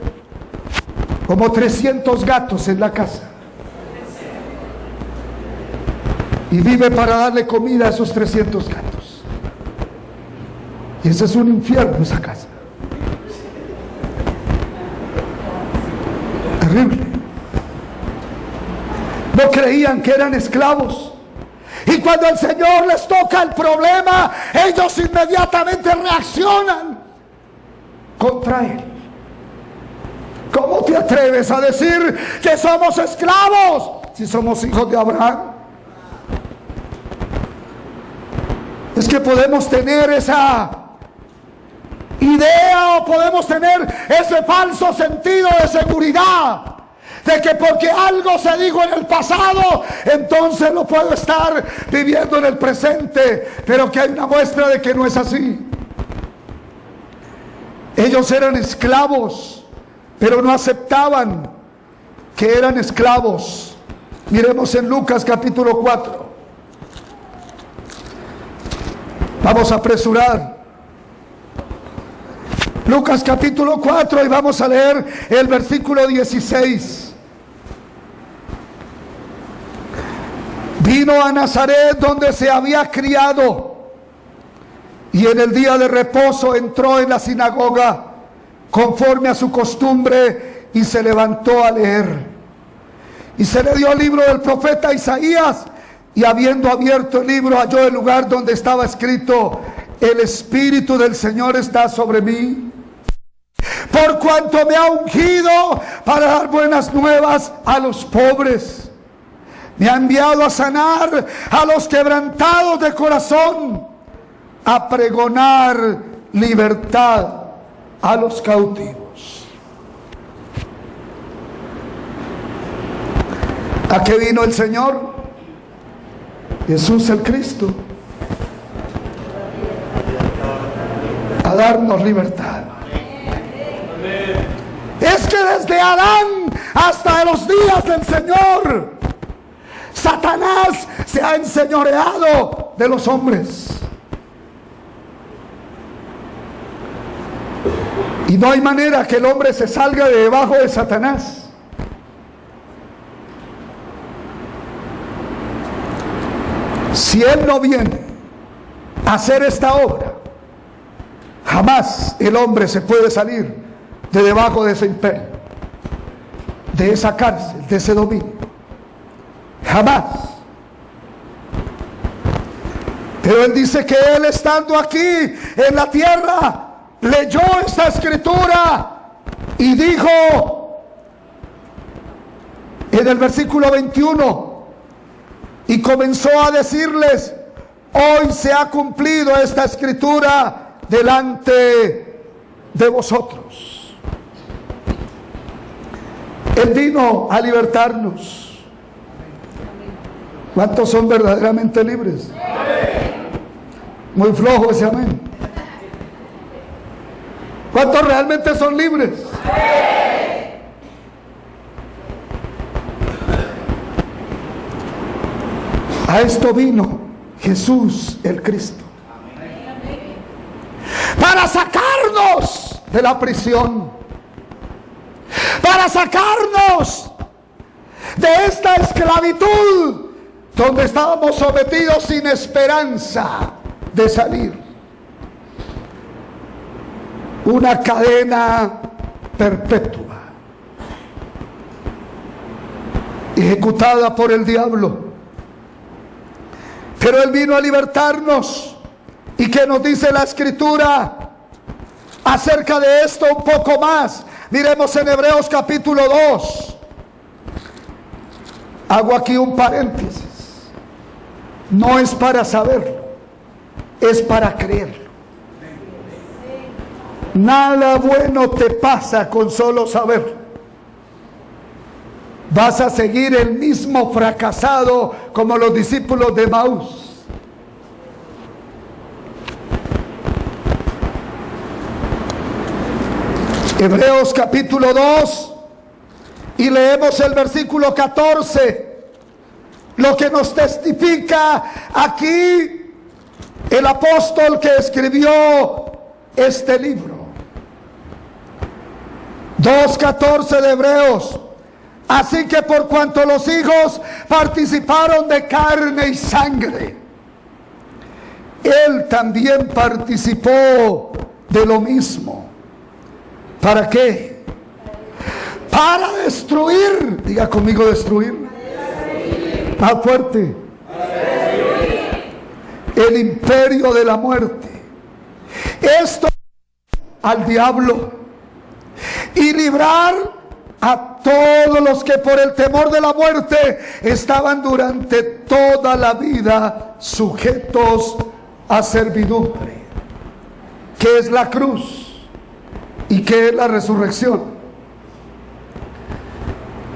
como 300 gatos en la casa. Y vive para darle comida a esos 300 gatos. Y ese es un infierno, esa casa. Terrible. No creían que eran esclavos. Y cuando el Señor les toca el problema, ellos inmediatamente reaccionan contra Él. ¿Cómo te atreves a decir que somos esclavos si somos hijos de Abraham? Es que podemos tener esa idea o podemos tener ese falso sentido de seguridad de que porque algo se dijo en el pasado, entonces lo puedo estar viviendo en el presente, pero que hay una muestra de que no es así. Ellos eran esclavos, pero no aceptaban que eran esclavos. Miremos en Lucas capítulo 4. Vamos a apresurar. Lucas capítulo 4 y vamos a leer el versículo 16. Vino a Nazaret donde se había criado y en el día de reposo entró en la sinagoga conforme a su costumbre y se levantó a leer. Y se le dio el libro del profeta Isaías y habiendo abierto el libro halló el lugar donde estaba escrito: el Espíritu del Señor está sobre mí, por cuanto me ha ungido para dar buenas nuevas a los pobres. Me ha enviado a sanar a los quebrantados de corazón, a pregonar libertad a los cautivos. ¿A qué vino el Señor? Jesús el Cristo. A darnos libertad. Es que desde Adán hasta los días del Señor, Satanás se ha enseñoreado de los hombres. Y no hay manera que el hombre se salga de debajo de Satanás. Si él no viene a hacer esta obra, jamás el hombre se puede salir de debajo de ese imperio, de esa cárcel, de ese dominio. Jamás. Pero él dice que él, estando aquí en la tierra, leyó esta escritura y dijo en el versículo 21, y comenzó a decirles: hoy se ha cumplido esta escritura delante de vosotros. Él vino a libertarnos. ¿Cuántos son verdaderamente libres? Muy flojo ese amén. ¿Cuántos realmente son libres? A esto vino Jesús el Cristo, para sacarnos de la prisión. para sacarnos de esta esclavitud donde estábamos sometidos sin esperanza de salir. Una cadena perpetua, ejecutada por el diablo. Pero Él vino a libertarnos. ¿Y qué nos dice la Escritura acerca de esto un poco más? Miremos en Hebreos capítulo 2. Hago aquí un paréntesis. No es para saberlo, es para creerlo. Nada bueno te pasa con solo saberlo. Vas a seguir el mismo fracasado como los discípulos de Emaús. Hebreos capítulo 2 y leemos el versículo 14, lo que nos testifica aquí el apóstol que escribió este libro. 2:14 de Hebreos. Así que por cuanto los hijos participaron de carne y sangre, Él también participó de lo mismo. ¿Para qué? Para destruir. Diga conmigo, destruir. Más fuerte. El imperio de la muerte. Esto al diablo. Y librar a todos los que por el temor de la muerte estaban durante toda la vida sujetos a servidumbre. ¿Qué es la cruz? ¿Y qué es la resurrección?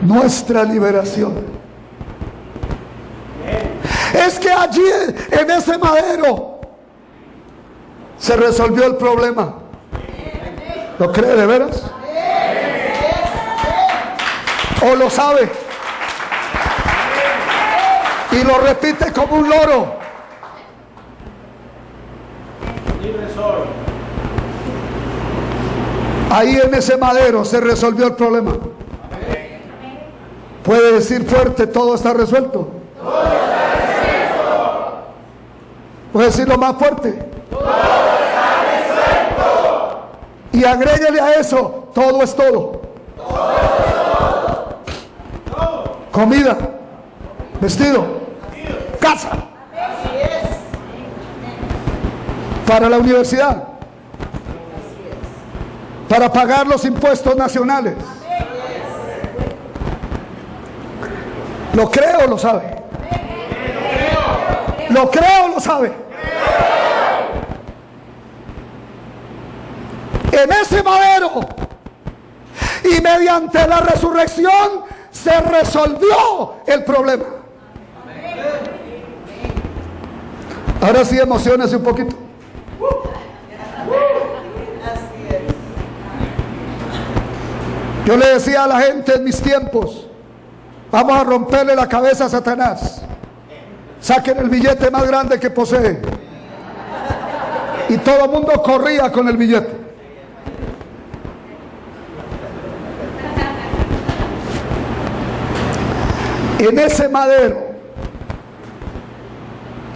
Nuestra liberación. Es que allí en ese madero se resolvió el problema. ¿Lo cree de veras? ¿O lo sabe? Y lo repite como un loro. Ahí en ese madero se resolvió el problema. Puede decir fuerte, todo está resuelto. Todo está resuelto. Puede decirlo más fuerte. Todo está resuelto. Y agréguele a eso, todo es todo. Todo es todo. Comida, vestido, casa. Así es. Para la universidad. Para pagar los impuestos nacionales. ¿Lo cree o lo sabe? ¿Lo cree o lo sabe? En ese madero y mediante la resurrección se resolvió el problema. Ahora sí, emociónese un poquito. Yo le decía a la gente en mis tiempos: vamos a romperle la cabeza a Satanás. Saquen el billete más grande que posee. Y todo el mundo corría con el billete. En ese madero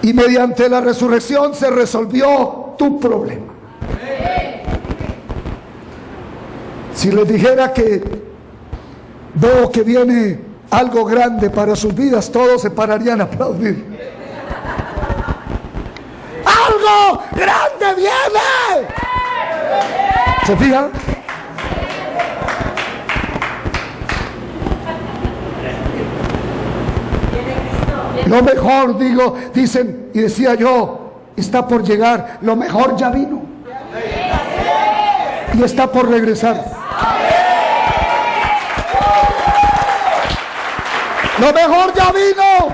y mediante la resurrección se resolvió tu problema. Si les dijera que veo que viene algo grande para sus vidas, todos se pararían a aplaudir. ¡Algo grande viene! ¿Se fijan? Lo mejor, dicen, y decía yo, está por llegar, lo mejor ya vino. Y está por regresar. Lo mejor ya vino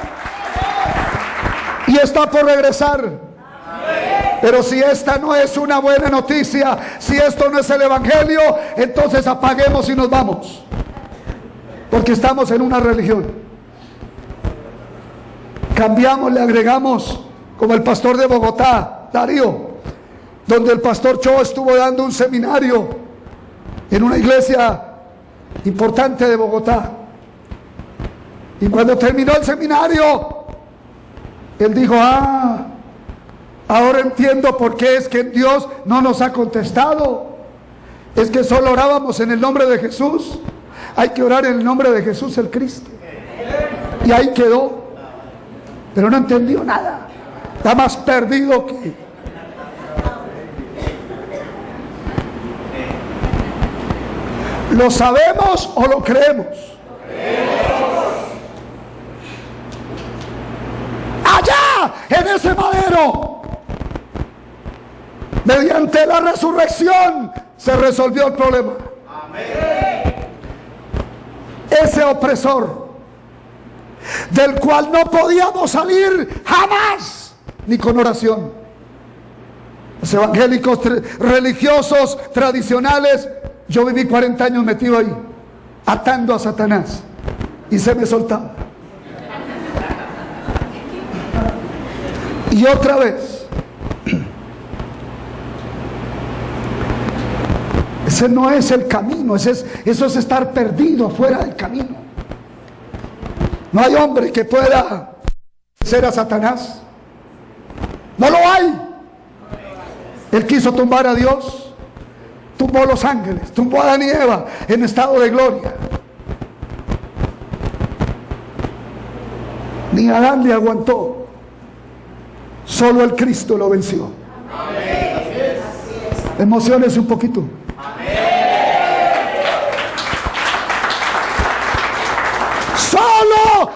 y está por regresar. Pero si esta no es una buena noticia, si esto no es el evangelio, entonces apaguemos y nos vamos, porque estamos en una religión. Cambiamos, le agregamos, como el pastor de Bogotá, Darío, donde el pastor Cho estuvo dando un seminario en una iglesia importante de Bogotá. Y cuando terminó el seminario, él dijo: ahora entiendo por qué es que Dios no nos ha contestado. Es que solo orábamos en el nombre de Jesús. Hay que orar en el nombre de Jesús el Cristo. Y ahí quedó. Pero no entendió nada. Está más perdido que... ¿Lo sabemos o lo creemos? Allá en ese madero, mediante la resurrección, se resolvió el problema. Ese opresor del cual no podíamos salir jamás, ni con oración. Los evangélicos religiosos tradicionales, yo viví 40 años metido ahí, atando a Satanás, y se me soltaba. Y otra vez, ese no es el camino, eso es estar perdido fuera del camino. No hay hombre que pueda vencer a Satanás. No lo hay. Él quiso tumbar a Dios, tumbó a los ángeles, tumbó a Adán y Eva en estado de gloria. Ni Adán le aguantó, solo el Cristo lo venció. Emociones un poquito. Solo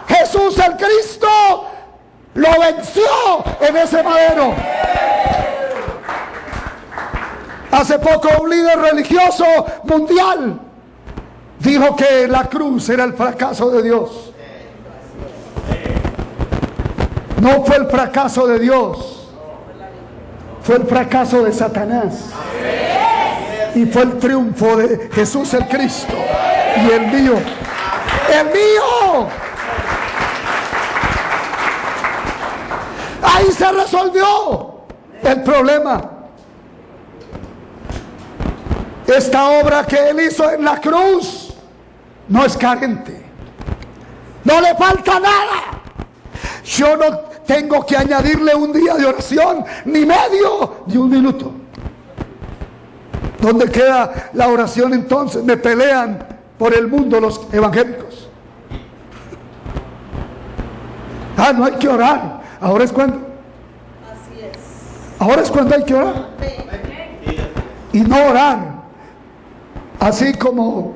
Jesús el Cristo lo venció en ese madero. Hace poco un líder religioso mundial dijo que la cruz era el fracaso de Dios. No fue el fracaso de Dios, fue el fracaso de Satanás. Y fue el triunfo de Jesús el Cristo. Y el mío, el mío. Ahí se resolvió el problema. Esta obra que Él hizo en la cruz no es carente, no le falta nada. Yo no tengo que añadirle un día de oración, ni medio, ni un minuto. ¿Dónde queda la oración entonces? Me pelean por el mundo los evangélicos. No hay que orar. Ahora es cuando. Así es. Ahora es cuando hay que orar. Y no orar así como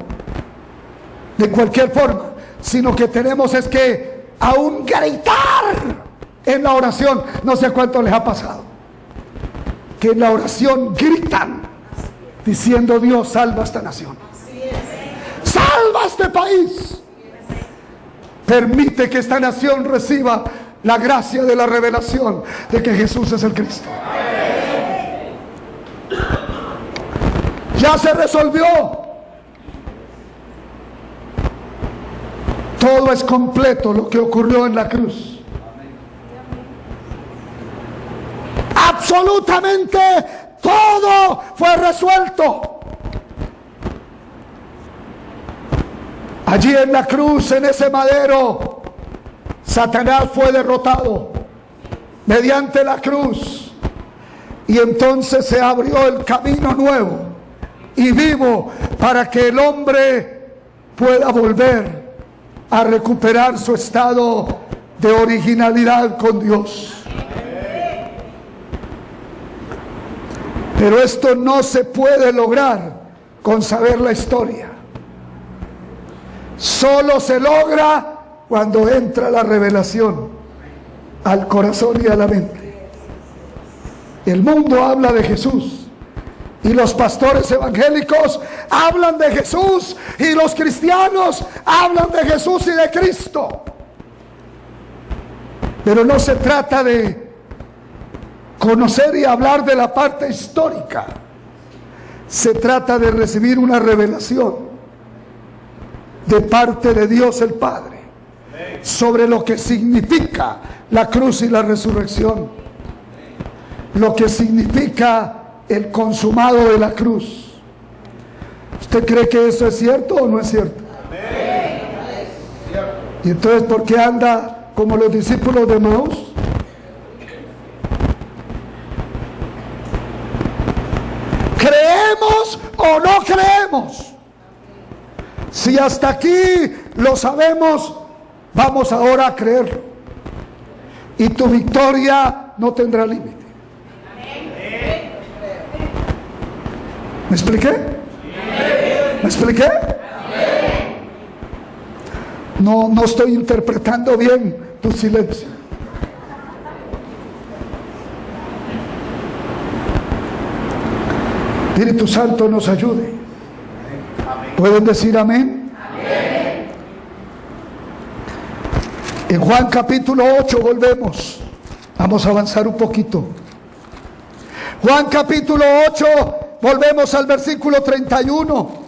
de cualquier forma, sino que tenemos es que aún gritar en la oración. No sé cuánto les ha pasado que en la oración gritan diciendo: Dios, salva a esta nación, salva a este país, permite que esta nación reciba la gracia de la revelación de que Jesús es el Cristo. Ya se resolvió. Todo es completo lo que ocurrió en la cruz. Absolutamente todo fue resuelto. Allí en la cruz, en ese madero, Satanás fue derrotado mediante la cruz. Y entonces se abrió el camino nuevo y vivo para que el hombre pueda volver a recuperar su estado de originalidad con Dios. Pero esto no se puede lograr con saber la historia. Solo se logra cuando entra la revelación al corazón y a la mente. El mundo habla de Jesús y los pastores evangélicos hablan de Jesús y los cristianos hablan de Jesús y de Cristo. Pero no se trata de conocer y hablar de la parte histórica. Se trata de recibir una revelación de parte de Dios el Padre sobre lo que significa la cruz y la resurrección, lo que significa el consumado de la cruz, ¿Usted cree que eso es cierto o no es cierto? Y entonces, ¿por qué anda como los discípulos de Maús? ¿Creemos o no creemos? Si hasta aquí lo sabemos, vamos ahora a creerlo. Y tu victoria no tendrá límite. ¿Me expliqué? ¿Me expliqué? No estoy interpretando bien tu silencio. Espíritu Santo nos ayude. ¿Pueden decir amén? Amén. En Juan capítulo 8 volvemos. Vamos a avanzar un poquito. Juan capítulo 8, volvemos al versículo 31.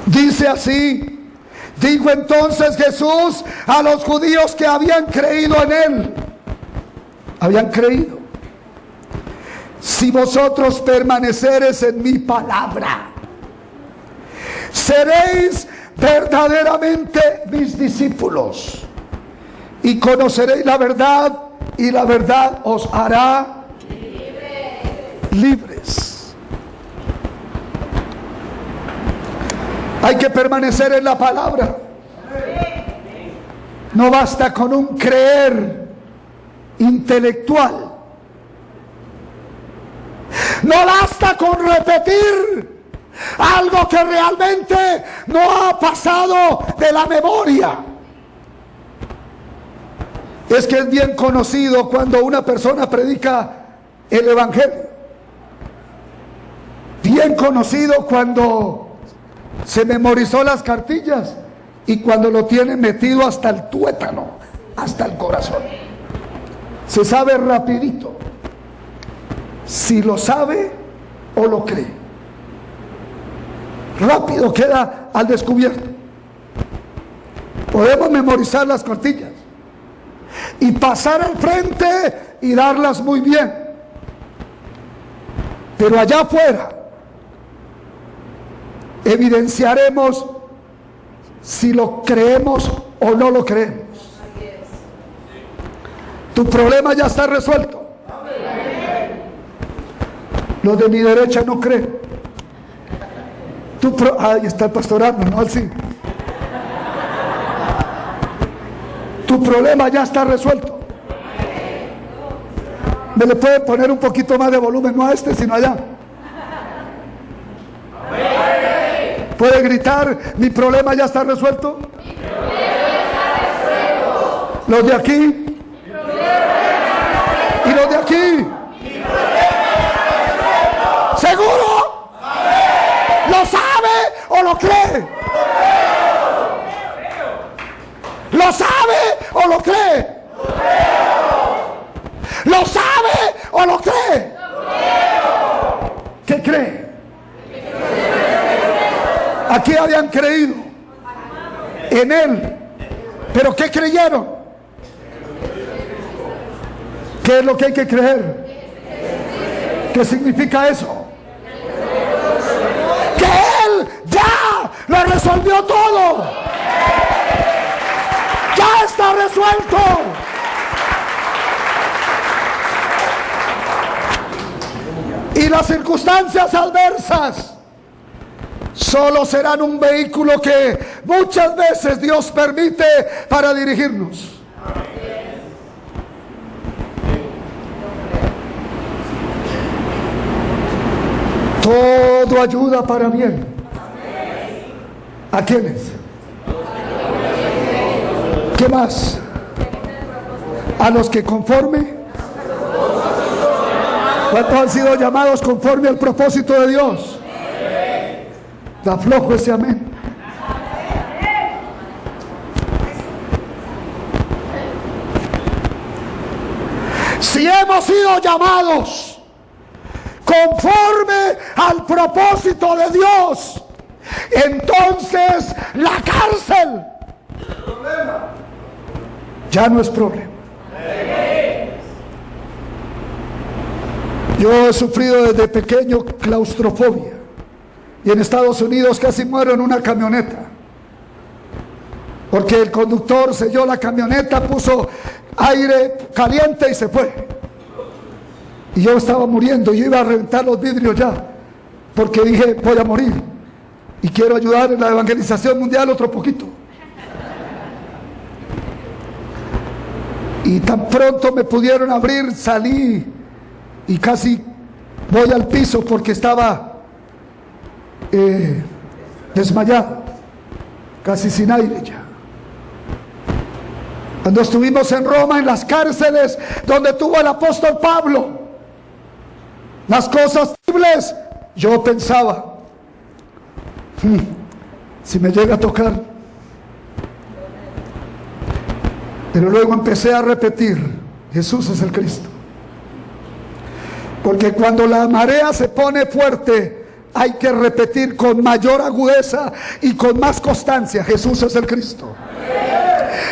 Dice así: dijo entonces Jesús a los judíos que habían creído en él. Habían creído: si vosotros permanecereis en mi palabra, seréis verdaderamente mis discípulos, y conoceréis la verdad, y la verdad os hará libres. Hay que permanecer en la palabra. No basta con un creer intelectual. No basta con repetir algo que realmente no ha pasado de la memoria. Es que es bien conocido cuando una persona predica el evangelio. Bien conocido cuando se memorizó las cartillas y cuando lo tiene metido hasta el tuétano, hasta el corazón. Se sabe rapidito si lo sabe o lo cree. Rápido queda al descubierto. Podemos memorizar las cartillas y pasar al frente y darlas muy bien, pero allá afuera evidenciaremos si lo creemos o no lo creemos. Tu problema ya está resuelto. Los de mi derecha no creen. Ahí está el pastor Arno, no así. Tu problema ya está resuelto. ¿Me le puede poner un poquito más de volumen? No a este, sino allá. ¿Puede gritar: mi problema ya está resuelto? Los de aquí. Y los de aquí. ¿Seguro? ¿Lo sabe o lo cree? ¿Lo sabe o lo cree? ¿Lo sabe o lo cree? ¿Qué cree? Aquí habían creído en él, pero ¿qué creyeron? ¿Qué es lo que hay que creer? ¿Qué significa eso? Que él ya lo resolvió todo. Ya está resuelto. Y las circunstancias adversas solo serán un vehículo que muchas veces Dios permite para dirigirnos. Todo ayuda para bien. ¿A quiénes? ¿Qué más? A los que conforme. ¿Cuántos han sido llamados conforme al propósito de Dios? Da flojo ese amén. Si hemos sido llamados conforme al propósito de Dios, entonces la cárcel ya no es problema. Yo he sufrido desde pequeño claustrofobia. Y en Estados Unidos casi muero en una camioneta. Porque el conductor selló la camioneta, puso aire caliente y se fue. Y yo estaba muriendo, yo iba a reventar los vidrios ya. Porque dije, voy a morir. Y quiero ayudar en la evangelización mundial otro poquito. Y tan pronto me pudieron abrir, salí y casi voy al piso porque estaba desmayado, casi sin aire ya. Cuando estuvimos en Roma, en las cárceles donde tuvo el apóstol Pablo, las cosas terribles, yo pensaba, si me llega a tocar. Pero luego empecé a repetir, Jesús es el Cristo. Porque cuando la marea se pone fuerte, hay que repetir con mayor agudeza y con más constancia, Jesús es el Cristo.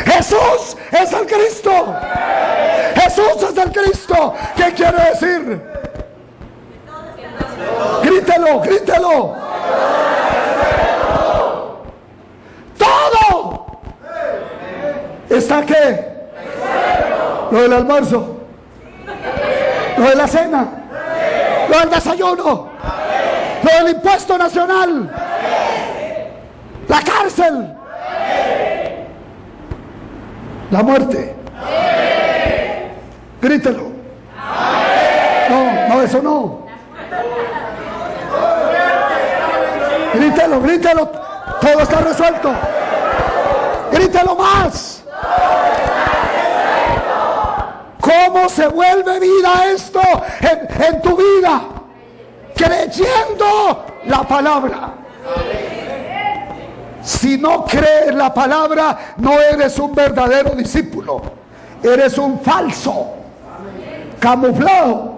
Jesús es el Cristo. Jesús es el Cristo. ¿Qué quiere decir? Grítelo, grítelo. Todo. ¿Está qué? Lo del almuerzo, lo de la cena, lo del desayuno, lo del impuesto nacional, la cárcel, la muerte. Grítelo. No, eso no. Grítelo, grítelo. Todo está resuelto. Grítelo más. ¿Cómo se vuelve vida esto en tu vida? Creyendo la palabra. Si no crees la palabra, no eres un verdadero discípulo. Eres un falso, camuflado.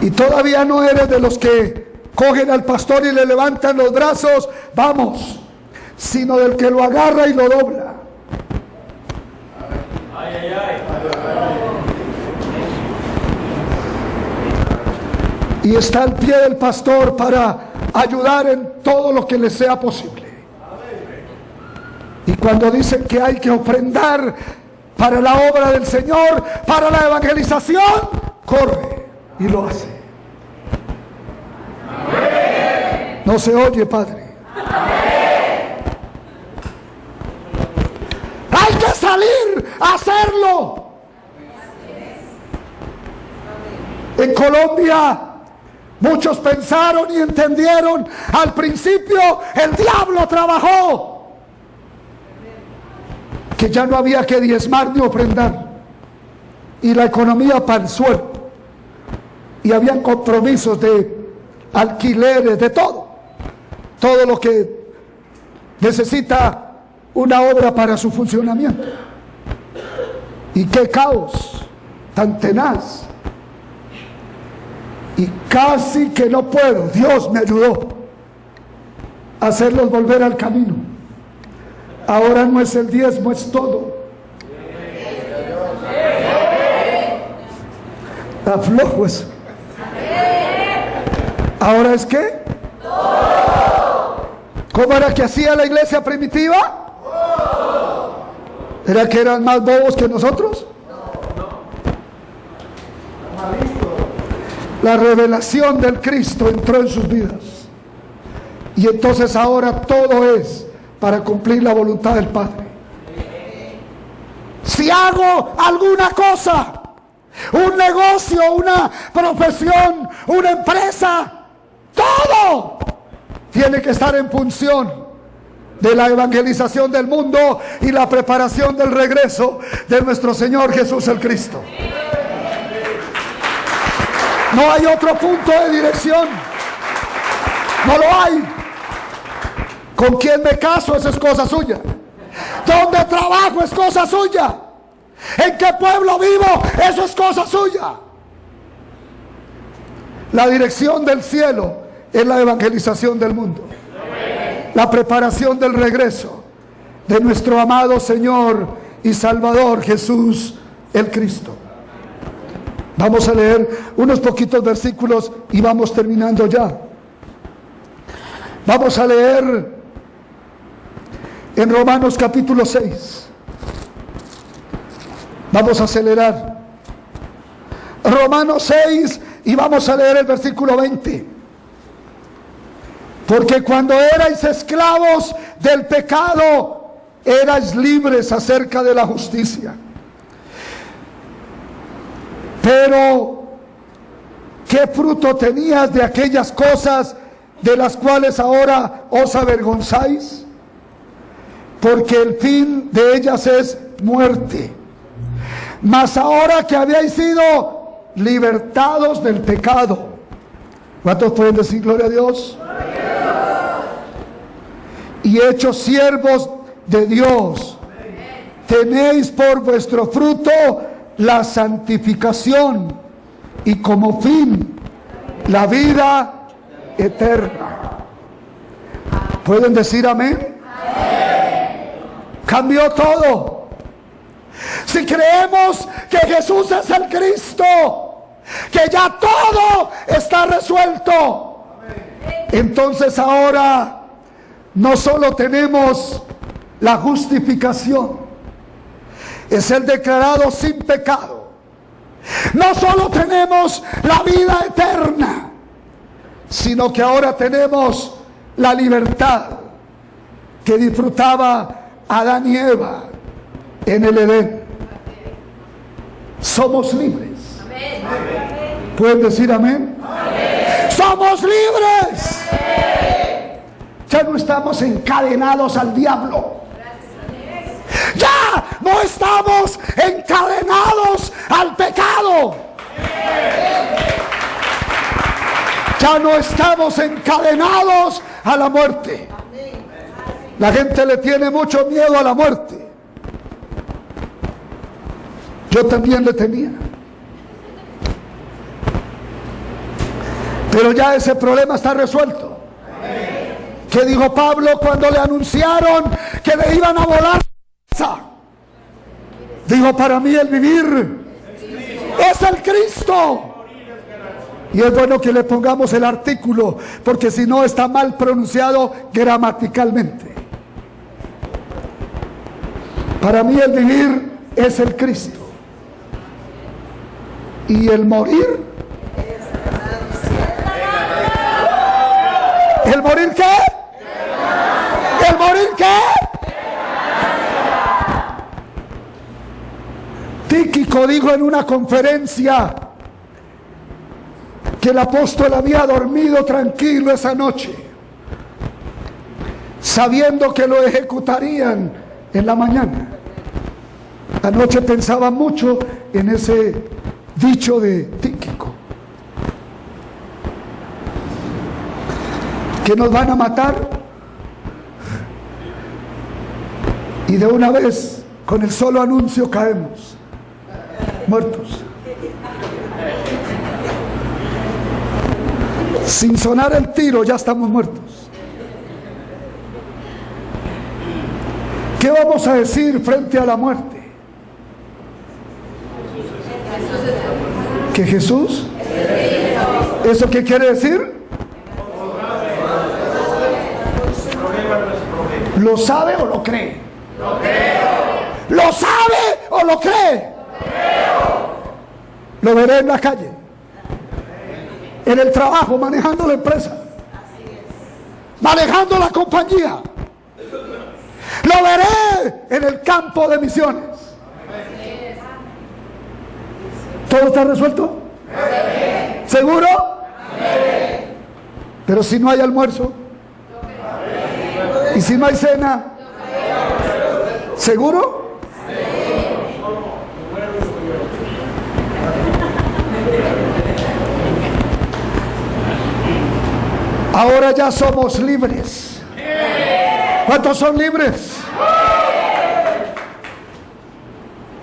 Y todavía no eres de los que cogen al pastor y le levantan los brazos, vamos, sino del que lo agarra y lo dobla. Y está al pie del pastor para ayudar en todo lo que le sea posible. Y cuando dicen que hay que ofrendar para la obra del Señor, para la evangelización, corre y lo hace. No se oye, Padre. Hay que salir a hacerlo. En Colombia muchos pensaron y entendieron, al principio el diablo trabajó, que ya no había que diezmar ni ofrendar, y la economía para el suelo, y habían compromisos de alquileres, de todo lo que necesita una obra para su funcionamiento. Y qué caos tan tenaz. Y casi que no puedo, Dios me ayudó a hacerlos volver al camino. Ahora no es el diezmo, es todo. Está flojo eso. ¿Ahora es qué? ¿Cómo era que hacía la iglesia primitiva? ¿Era que eran más bobos que nosotros? La revelación del Cristo entró en sus vidas. Y entonces ahora todo es para cumplir la voluntad del Padre. Si hago alguna cosa, un negocio, una profesión, una empresa, todo tiene que estar en función de la evangelización del mundo y la preparación del regreso de nuestro Señor Jesús el Cristo. No hay otro punto de dirección. No lo hay. ¿Con quién me caso? Eso es cosa suya. ¿Dónde trabajo? Es cosa suya. ¿En qué pueblo vivo? Eso es cosa suya. La dirección del cielo es la evangelización del mundo. La preparación del regreso de nuestro amado Señor y Salvador Jesús el Cristo. Vamos a leer unos poquitos versículos y vamos terminando ya. Vamos a leer en Romanos capítulo 6. Vamos a acelerar. Romanos 6 y vamos a leer el versículo 20. Porque cuando erais esclavos del pecado, erais libres acerca de la justicia. Pero, ¿qué fruto tenías de aquellas cosas de las cuales ahora os avergonzáis? Porque el fin de ellas es muerte. Mas ahora que habíais sido libertados del pecado, ¿cuántos pueden decir gloria a Dios? Y hechos siervos de Dios, tenéis por vuestro fruto la santificación y como fin la vida eterna. ¿Pueden decir amén? Cambió todo. Si creemos que Jesús es el Cristo, que ya todo está resuelto, entonces ahora no solo tenemos la justificación, es el declarado sin pecado. No solo tenemos la vida eterna, sino que ahora tenemos la libertad que disfrutaba Adán y Eva en el Edén. Somos libres. ¿Pueden decir amén? Somos libres. Ya no estamos encadenados al diablo. Ya no estamos encadenados al pecado. Ya no estamos encadenados a la muerte. La gente le tiene mucho miedo a la muerte. Yo también le tenía. Pero ya ese problema está resuelto. ¿Qué dijo Pablo cuando le anunciaron que le iban a volar? Dijo: para mí el vivir es el Cristo. Y es bueno que le pongamos el artículo, porque si no está mal pronunciado gramaticalmente. Para mí el vivir es el Cristo. Y el morir. ¿El morir qué? ¿El morir qué? Tíquico dijo en una conferencia que el apóstol había dormido tranquilo esa noche, sabiendo que lo ejecutarían en la mañana. Anoche pensaba mucho en ese dicho de Tíquico, que nos van a matar y de una vez con el solo anuncio caemos muertos. Sin sonar el tiro ya estamos muertos. ¿Qué vamos a decir frente a la muerte? ¿Que Jesús? ¿Eso qué quiere decir? ¿Lo sabe o lo cree? Lo creo. ¿Lo sabe o lo cree? Lo veré en la calle, en el trabajo, manejando la empresa, manejando la compañía. Lo veré en el campo de misiones. ¿Todo está resuelto? ¿Seguro? Pero si no hay almuerzo y si no hay cena, ¿seguro? Ahora ya somos libres. ¿Cuántos son libres?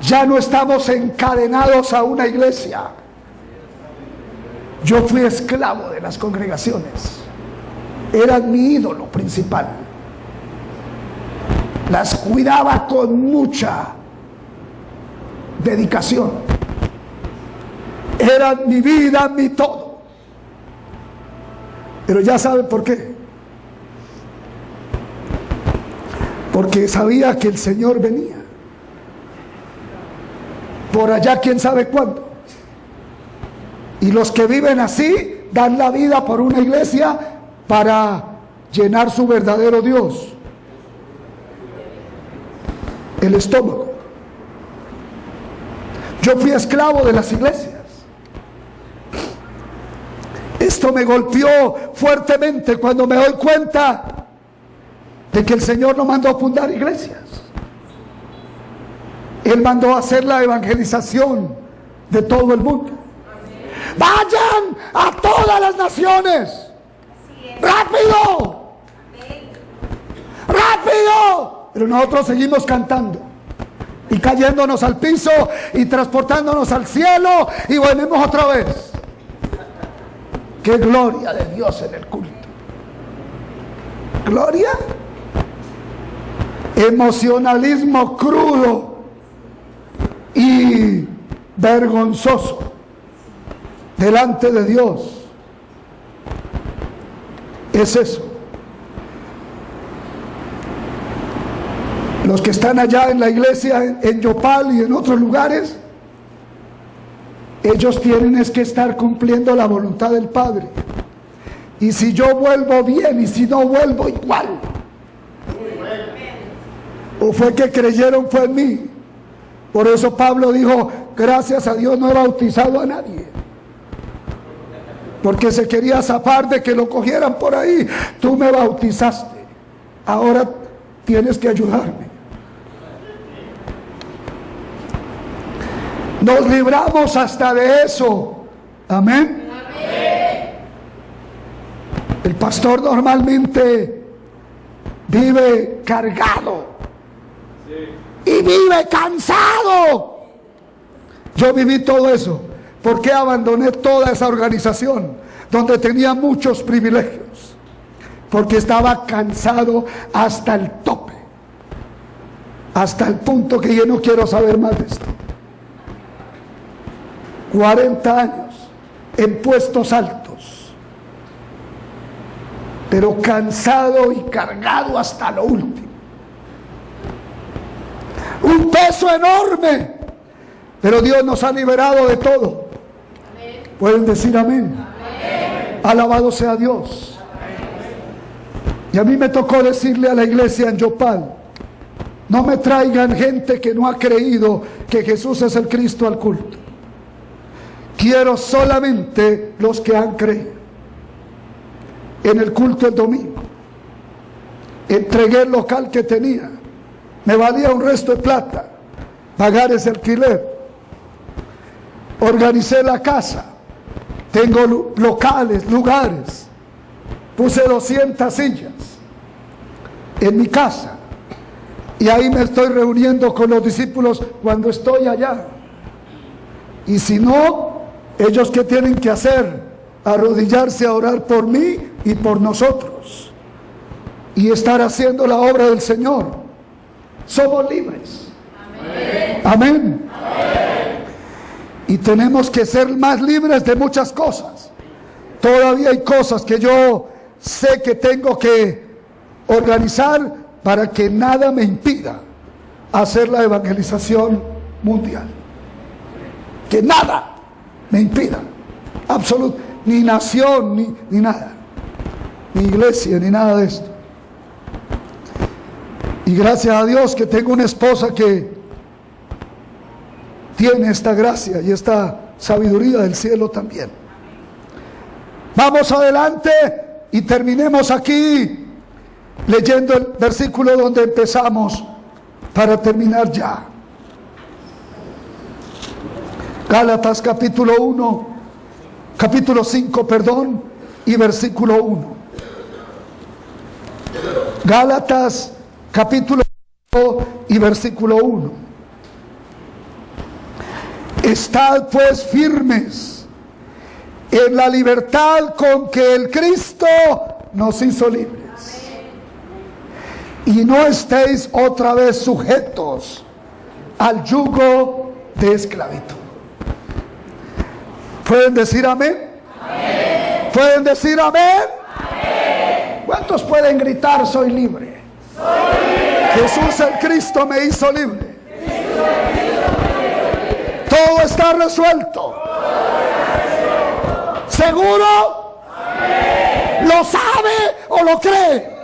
Ya no estamos encadenados a una iglesia. Yo fui esclavo de las congregaciones. Eran mi ídolo principal. Las cuidaba con mucha dedicación. eran mi vida, mi todo. Pero ya saben por qué. Porque sabía que el Señor venía. Por allá quién sabe cuándo. Y los que viven así dan la vida por una iglesia para llenar su verdadero Dios, el estómago. Yo fui esclavo de las iglesias. Esto me golpeó fuertemente cuando me doy cuenta de que el Señor no mandó a fundar iglesias. Él mandó a hacer la evangelización de todo el mundo. Vayan a todas las naciones. ¡Rápido! ¡Rápido! Pero nosotros seguimos cantando y cayéndonos al piso y transportándonos al cielo y volvemos otra vez. ¡Qué gloria de Dios en el culto! ¿Gloria? Emocionalismo crudo y vergonzoso delante de Dios. Es eso. Los que están allá en la iglesia en Yopal y en otros lugares, ellos tienen es que estar cumpliendo la voluntad del Padre. Y si yo vuelvo bien y si no vuelvo igual. O fue que creyeron fue en mí. Por eso Pablo dijo, gracias a Dios no he bautizado a nadie. Porque se quería zafar de que lo cogieran por ahí. Tú me bautizaste, ahora tienes que ayudarme. Nos libramos hasta de eso. Amén. El pastor normalmente vive cargado y vive cansado. Yo viví todo eso. ¿Por qué abandoné toda esa organización donde tenía muchos privilegios? Porque estaba cansado hasta el tope, hasta el punto que yo no quiero saber más de esto. 40 años en puestos altos, pero cansado y cargado hasta lo último. Un peso enorme, pero Dios nos ha liberado de todo. Amén. ¿Pueden decir amén? Amén. Alabado sea Dios. Amén. Y a mí me tocó decirle a la iglesia en Yopal, no me traigan gente que no ha creído que Jesús es el Cristo al culto. Quiero solamente los que han creído. En el culto el domingo entregué el local que tenía, me valía un resto de plata pagar ese alquiler. Organicé la casa, tengo locales, lugares, puse 200 sillas en mi casa y ahí me estoy reuniendo con los discípulos cuando estoy allá. Y si no, ellos ¿qué tienen que hacer? Arrodillarse a orar por mí y por nosotros y estar haciendo la obra del Señor. Somos libres. Amén. Amén. Amén. Y tenemos que ser más libres de muchas cosas. Todavía hay cosas que yo sé que tengo que organizar para que nada me impida hacer la evangelización mundial. Que nada me impida, absoluto, ni nación, ni nada, ni iglesia, ni nada de esto. Y gracias a Dios que tengo una esposa que tiene esta gracia y esta sabiduría del cielo también. Vamos adelante y terminemos aquí leyendo el versículo donde empezamos para terminar ya. Gálatas capítulo 5, y versículo 1. Gálatas capítulo 5 y versículo 1. Estad pues firmes en la libertad con que el Cristo nos hizo libres. Y no estéis otra vez sujetos al yugo de esclavitud. ¿Pueden decir amén? Amén. ¿Pueden decir amén? Amén. ¿Cuántos pueden gritar soy libre? Soy libre. Jesús el Cristo me hizo libre. Todo está resuelto. ¿Seguro? Amén. ¿Lo sabe o lo cree?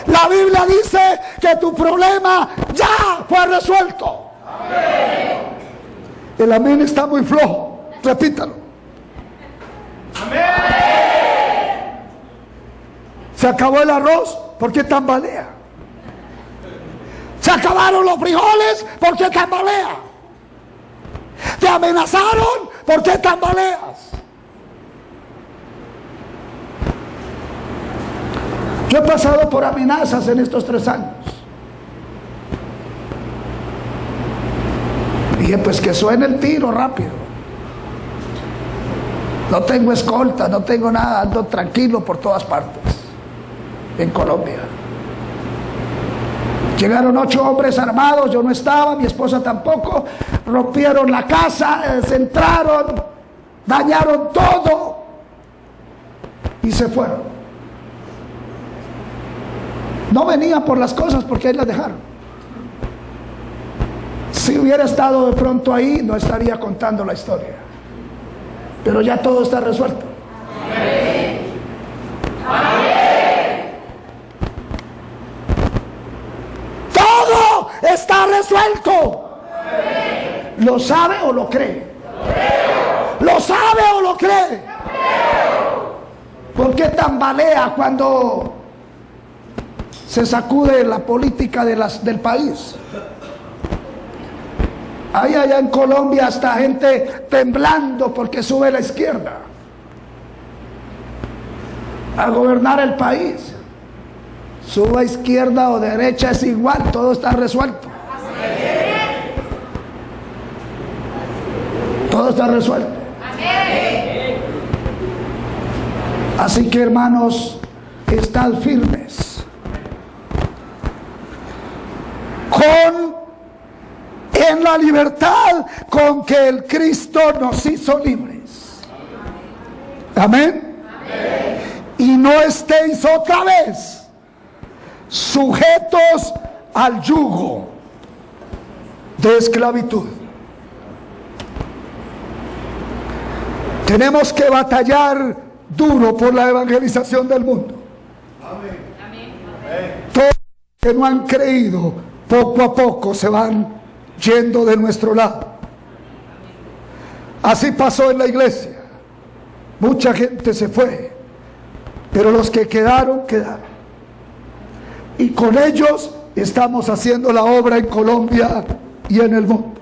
La Biblia dice que tu problema ya fue resuelto. Amén. El amén está muy flojo. Repítalo. Amén. Se acabó el arroz, ¿por qué tambalea? Se acabaron los frijoles, ¿por qué tambalea? Te amenazaron, ¿por qué tambaleas? Yo he pasado por amenazas en estos 3 años. Dije, pues que suene el tiro rápido. No tengo escolta, no tengo nada, ando tranquilo por todas partes. En Colombia. Llegaron 8 hombres armados, yo no estaba, mi esposa tampoco. Rompieron la casa, se entraron, dañaron todo y se fueron. No venían por las cosas porque ahí las dejaron. Si hubiera estado de pronto ahí, no estaría contando la historia. Pero ya todo está resuelto. Amén. Amén. Todo está resuelto. Amén. ¿Lo sabe o lo cree? ¿Lo sabe o lo cree? ¿Por qué tambalea cuando se sacude la política del país? Hay allá en Colombia hasta gente temblando porque sube la izquierda a gobernar el país. Suba izquierda o derecha es igual, todo está resuelto. Todo está resuelto. Así que, hermanos, estad firmes en la libertad con que el Cristo nos hizo libres. Amén. Amén. Y no estéis otra vez sujetos al yugo de esclavitud. Tenemos que batallar duro por la evangelización del mundo. Amén. Todos los que no han creído, poco a poco se van yendo de nuestro lado. Así pasó en la iglesia. Mucha gente se fue, pero los que quedaron, quedaron. Y con ellos estamos haciendo la obra en Colombia y en el mundo.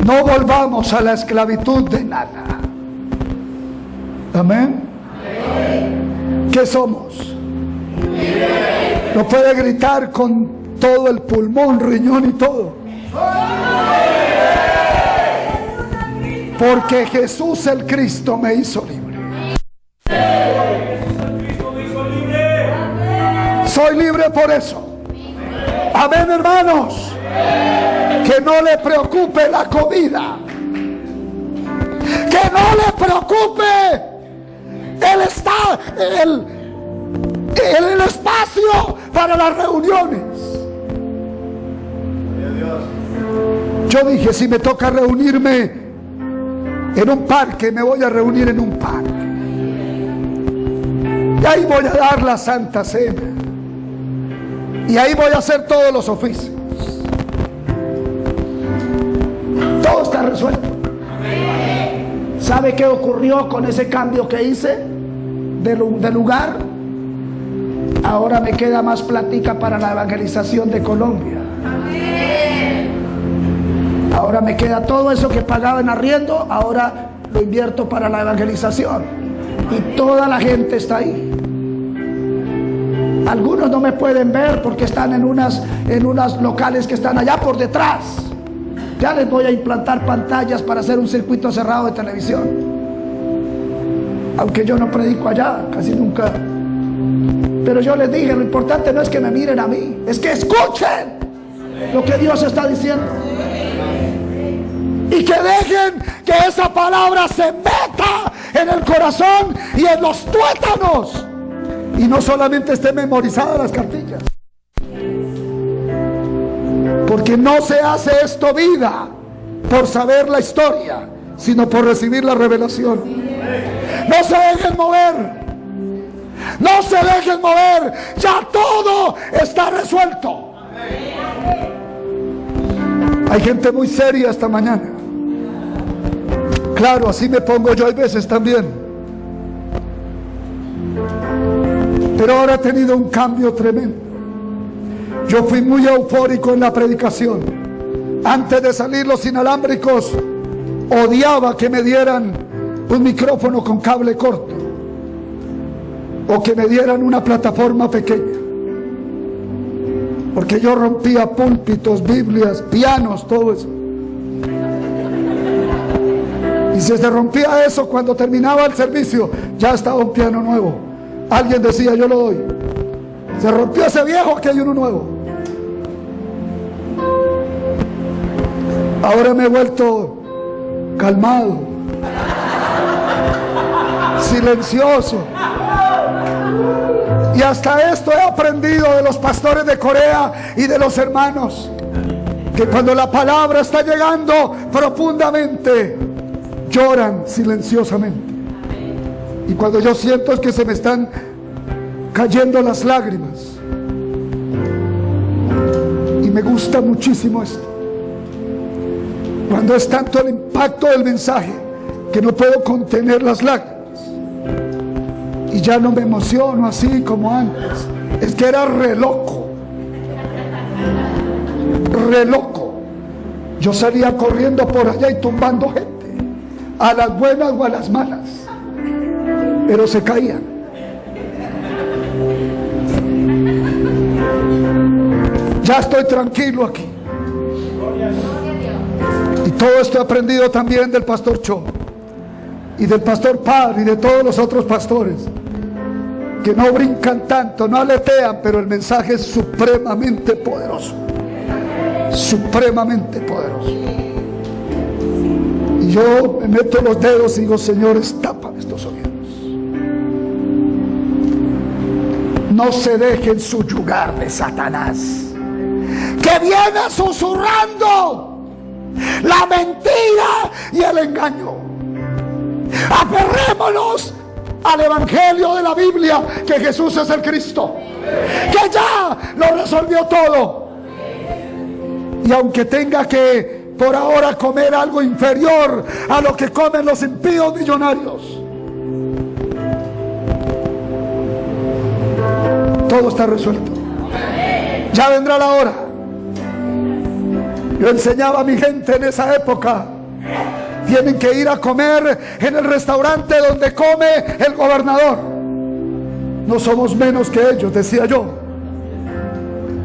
No volvamos a la esclavitud de nada. Amén. ¿Qué somos? ¿No puede gritar con todo el pulmón, riñón y todo? Porque Jesús el Cristo me hizo libre. Soy libre por eso. Amén, hermanos. Que no le preocupe la comida. Que no le preocupe el espacio para las reuniones. Yo dije, si me toca reunirme en un parque, me voy a reunir en un parque. Y ahí voy a dar la Santa Cena. Y ahí voy a hacer todos los oficios. Todo está resuelto. ¿Sabe qué ocurrió con ese cambio que hice de lugar? Ahora me queda más plática para la evangelización de Colombia. Ahora me queda todo eso que pagaba en arriendo, ahora lo invierto para la evangelización. Y toda la gente está ahí. Algunos no me pueden ver porque están en unas locales que están allá por detrás. Ya les voy a implantar pantallas para hacer un circuito cerrado de televisión. Aunque yo no predico allá, casi nunca. Pero yo les dije, lo importante no es que me miren a mí, es que escuchen lo que Dios está diciendo. y que dejen que esa palabra se meta en el corazón y en los tuétanos, y no solamente esté memorizada las cartillas. Porque no se hace esto vida por saber la historia, sino por recibir la revelación. No se dejen mover. No se dejen mover. Ya todo está resuelto. Hay gente muy seria esta mañana. Claro, así me pongo yo hay veces también. Pero ahora he tenido un cambio tremendo. Yo fui muy eufórico en la predicación. Antes de salir los inalámbricos, odiaba que me dieran un micrófono con cable corto, o que me dieran una plataforma pequeña, porque yo rompía púlpitos, Biblias, pianos, todo eso. Y si se rompía eso, cuando terminaba el servicio, ya estaba un piano nuevo. Alguien decía, yo lo doy. Se rompió ese viejo, aquí hay uno nuevo. Ahora me he vuelto calmado, silencioso. Y hasta esto he aprendido de los pastores de Corea y de los hermanos, que cuando la palabra está llegando profundamente, lloran silenciosamente. Y cuando yo siento que se me están cayendo las lágrimas, y me gusta muchísimo esto, cuando es tanto el impacto del mensaje que no puedo contener las lágrimas, y ya no me emociono así como antes. Es que era re loco. Yo salía corriendo por allá y tumbando gente, a las buenas o a las malas, pero se caían. Ya estoy tranquilo aquí. Y todo esto he aprendido también del pastor Cho y del pastor Par y de todos los otros pastores, que no brincan tanto, no aletean, pero el mensaje es supremamente poderoso. Supremamente poderoso. Y yo me meto los dedos y digo, señores, tápame estos oídos. No se dejen subyugar de Satanás, que viene susurrando la mentira y el engaño. Aferrémonos al evangelio de la Biblia, que Jesús es el Cristo, que ya lo resolvió todo. Y aunque tenga que por ahora comer algo inferior a lo que comen los impíos millonarios, todo está resuelto. Ya vendrá la hora. Yo enseñaba a mi gente en esa época: tienen que ir a comer en el restaurante donde come el gobernador. No somos menos que ellos, decía yo.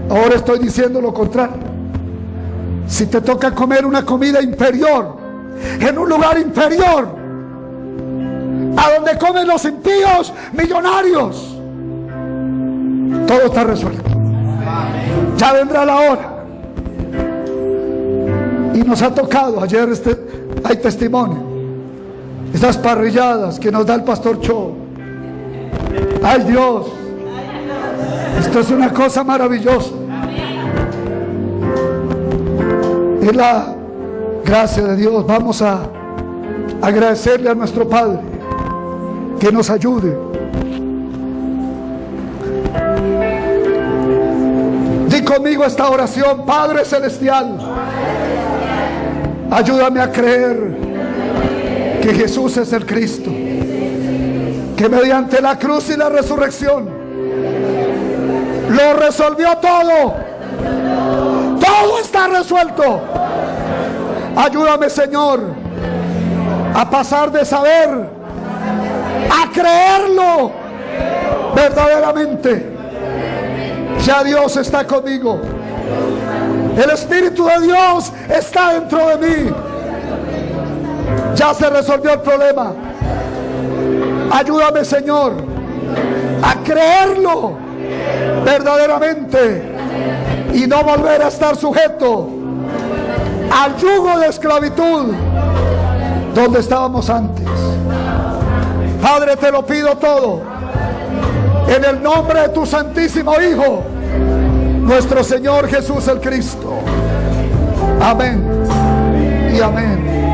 Ahora estoy diciendo lo contrario. Si te toca comer una comida inferior, en un lugar inferior a donde comen los impíos millonarios, todo está resuelto. Ya vendrá la hora. Y nos ha tocado, ayer hay testimonio, esas parrilladas que nos da el pastor Cho. Ay Dios, esto es una cosa maravillosa. Es la gracia de Dios. Vamos a agradecerle a nuestro Padre que nos ayude. Di conmigo esta oración: Padre Celestial, ayúdame a creer que Jesús es el Cristo, que mediante la cruz y la resurrección lo resolvió todo. Todo está resuelto. Ayúdame, Señor, a pasar de saber a creerlo verdaderamente. Ya Dios está conmigo. El Espíritu de Dios está dentro de mí. Ya se resolvió el problema. Ayúdame, Señor, a creerlo verdaderamente y no volver a estar sujeto al yugo de esclavitud donde estábamos antes. Padre, te lo pido todo en el nombre de tu santísimo Hijo, nuestro Señor Jesús el Cristo. Amén y amén.